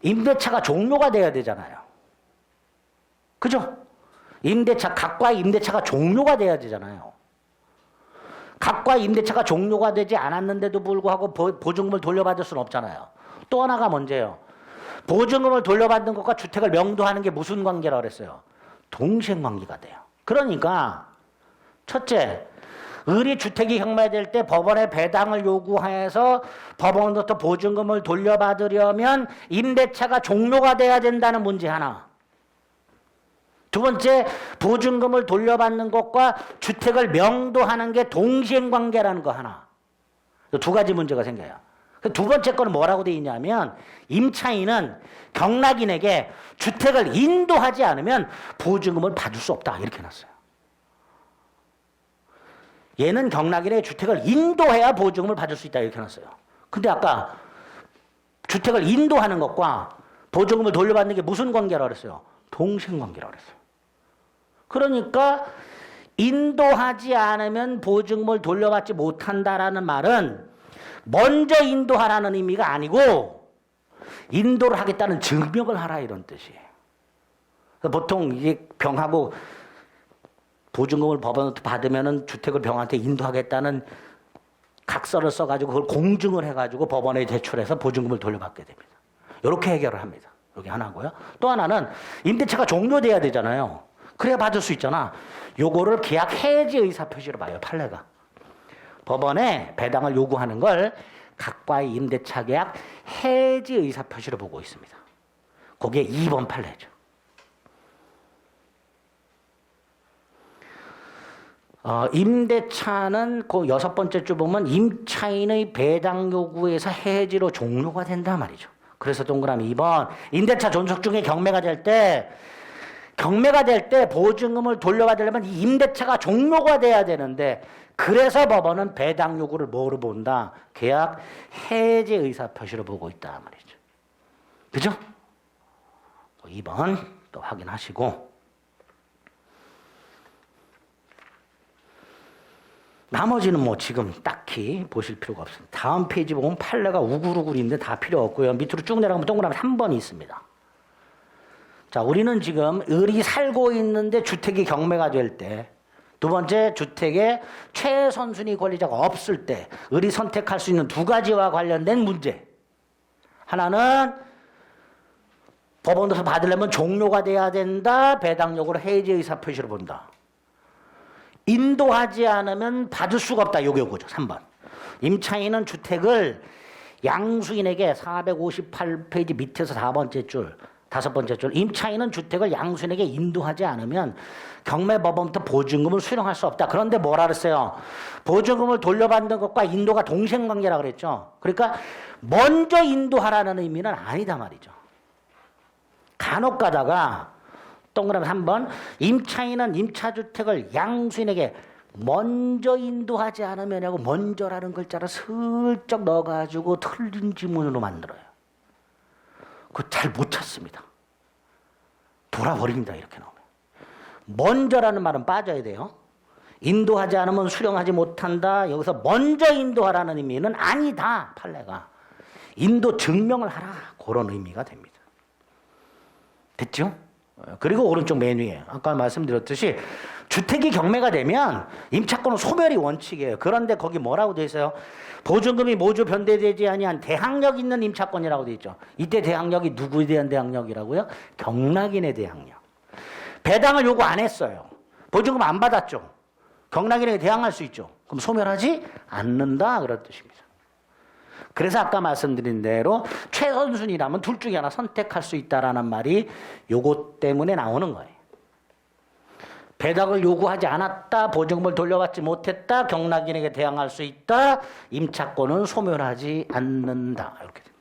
임대차가 종료가 돼야 되잖아요. 그죠? 각과의 임대차가 종료가 돼야 되잖아요. 각과의 임대차가 종료가 되지 않았는데도 불구하고 보증금을 돌려받을 수는 없잖아요. 또 하나가 문제예요. 보증금을 돌려받는 것과 주택을 명도하는 게 무슨 관계라고 그랬어요? 동시행관계가 돼요. 그러니까 첫째, 을이 주택이 경매될 때 법원에 배당을 요구해서 법원으로부터 보증금을 돌려받으려면 임대차가 종료가 돼야 된다는 문제 하나. 두 번째, 보증금을 돌려받는 것과 주택을 명도하는 게 동시행관계라는 거 하나. 두 가지 문제가 생겨요. 두 번째 거는 뭐라고 돼 있냐면 임차인은 경락인에게 주택을 인도하지 않으면 보증금을 받을 수 없다 이렇게 해놨어요. 얘는 경락인에게 주택을 인도해야 보증금을 받을 수 있다 이렇게 해놨어요. 근데 아까 주택을 인도하는 것과 보증금을 돌려받는 게 무슨 관계라고 그랬어요? 동시행관계라고 그랬어요. 그러니까 인도하지 않으면 보증금을 돌려받지 못한다라는 말은 먼저 인도하라는 의미가 아니고 인도를 하겠다는 증명을 하라 이런 뜻이에요. 보통 이게 병하고 보증금을 법원으로부터 받으면은 주택을 병한테 인도하겠다는 각서를 써가지고 그걸 공증을 해가지고 법원에 제출해서 보증금을 돌려받게 됩니다. 이렇게 해결을 합니다. 여기 하나고요. 또 하나는 임대차가 종료돼야 되잖아요. 그래야 받을 수 있잖아. 요거를 계약 해지 의사 표시로 봐요. 판례가. 법원에 배당을 요구하는 걸 각과의 임대차 계약 해지 의사 표시로 보고 있습니다. 그게 2번 판례죠. 임대차는 그 6번째 줄 보면 임차인의 배당 요구에서 해지로 종료가 된단 말이죠. 그래서 동그라미 2번 임대차 존속 중에 경매가 될 때 보증금을 돌려받으려면 이 임대차가 종료가 돼야 되는데 그래서 법원은 배당 요구를 뭐로 본다? 계약 해지 의사 표시로 보고 있다 말이죠. 그죠? 2번 또 확인하시고 나머지는 뭐 지금 딱히 보실 필요가 없습니다. 다음 페이지 보면 판례가 우글우글인데 다 필요 없고요. 밑으로 쭉 내려가면 동그라미 3번이 있습니다. 자, 우리는 지금 을이 살고 있는데 주택이 경매가 될 때, 두 번째 주택에 최선순위 권리자가 없을 때 을이 선택할 수 있는 두 가지와 관련된 문제. 하나는 법원에서 받으려면 종료가 돼야 된다. 배당 요구를 해지 의사 표시로 본다. 인도하지 않으면 받을 수가 없다. 요거죠. 3번. 임차인은 주택을 양수인에게 458페이지 밑에서 4번째 줄, 5번째 줄. 임차인은 주택을 양수인에게 인도하지 않으면 경매법원부터 보증금을 수령할 수 없다. 그런데 뭐라 그랬어요? 보증금을 돌려받는 것과 인도가 동생관계라 그랬죠. 그러니까 먼저 인도하라는 의미는 아니다 말이죠. 간혹 가다가 동그라미 3번 임차인은 임차주택을 양수인에게 먼저 인도하지 않으면 하고 먼저라는 글자를 슬쩍 넣어가지고 틀린 지문으로 만들어요. 그거 잘 못 찾습니다. 돌아버립니다. 이렇게 나오면. 먼저라는 말은 빠져야 돼요. 인도하지 않으면 수령하지 못한다. 여기서 먼저 인도하라는 의미는 아니다. 판례가. 인도 증명을 하라. 그런 의미가 됩니다. 됐죠? 그리고 오른쪽 맨 위에 아까 말씀드렸듯이 주택이 경매가 되면 임차권은 소멸이 원칙이에요. 그런데 거기 뭐라고 돼 있어요? 보증금이 모두 변대되지 아니한 대항력 있는 임차권이라고 돼 있죠. 이때 대항력이 누구에 대한 대항력이라고요? 경락인에 대한 항력. 배당을 요구 안 했어요. 보증금 안 받았죠. 경락인에게 대항할 수 있죠. 그럼 소멸하지 않는다 그런 뜻입니다. 그래서 아까 말씀드린 대로 최선순위라면 둘 중에 하나 선택할 수 있다라는 말이 요것 때문에 나오는 거예요. 배당을 요구하지 않았다. 보증금을 돌려받지 못했다. 경락인에게 대항할 수 있다. 임차권은 소멸하지 않는다. 이렇게 된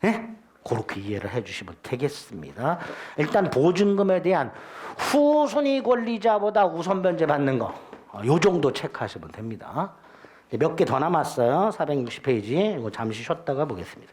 거예요. 예? 그렇게 이해를 해주시면 되겠습니다. 일단 보증금에 대한 후손이 권리자보다 우선 변제 받는 거, 요 정도 체크하시면 됩니다. 몇 개 더 남았어요. 460페이지. 이거 잠시 쉬었다가 보겠습니다.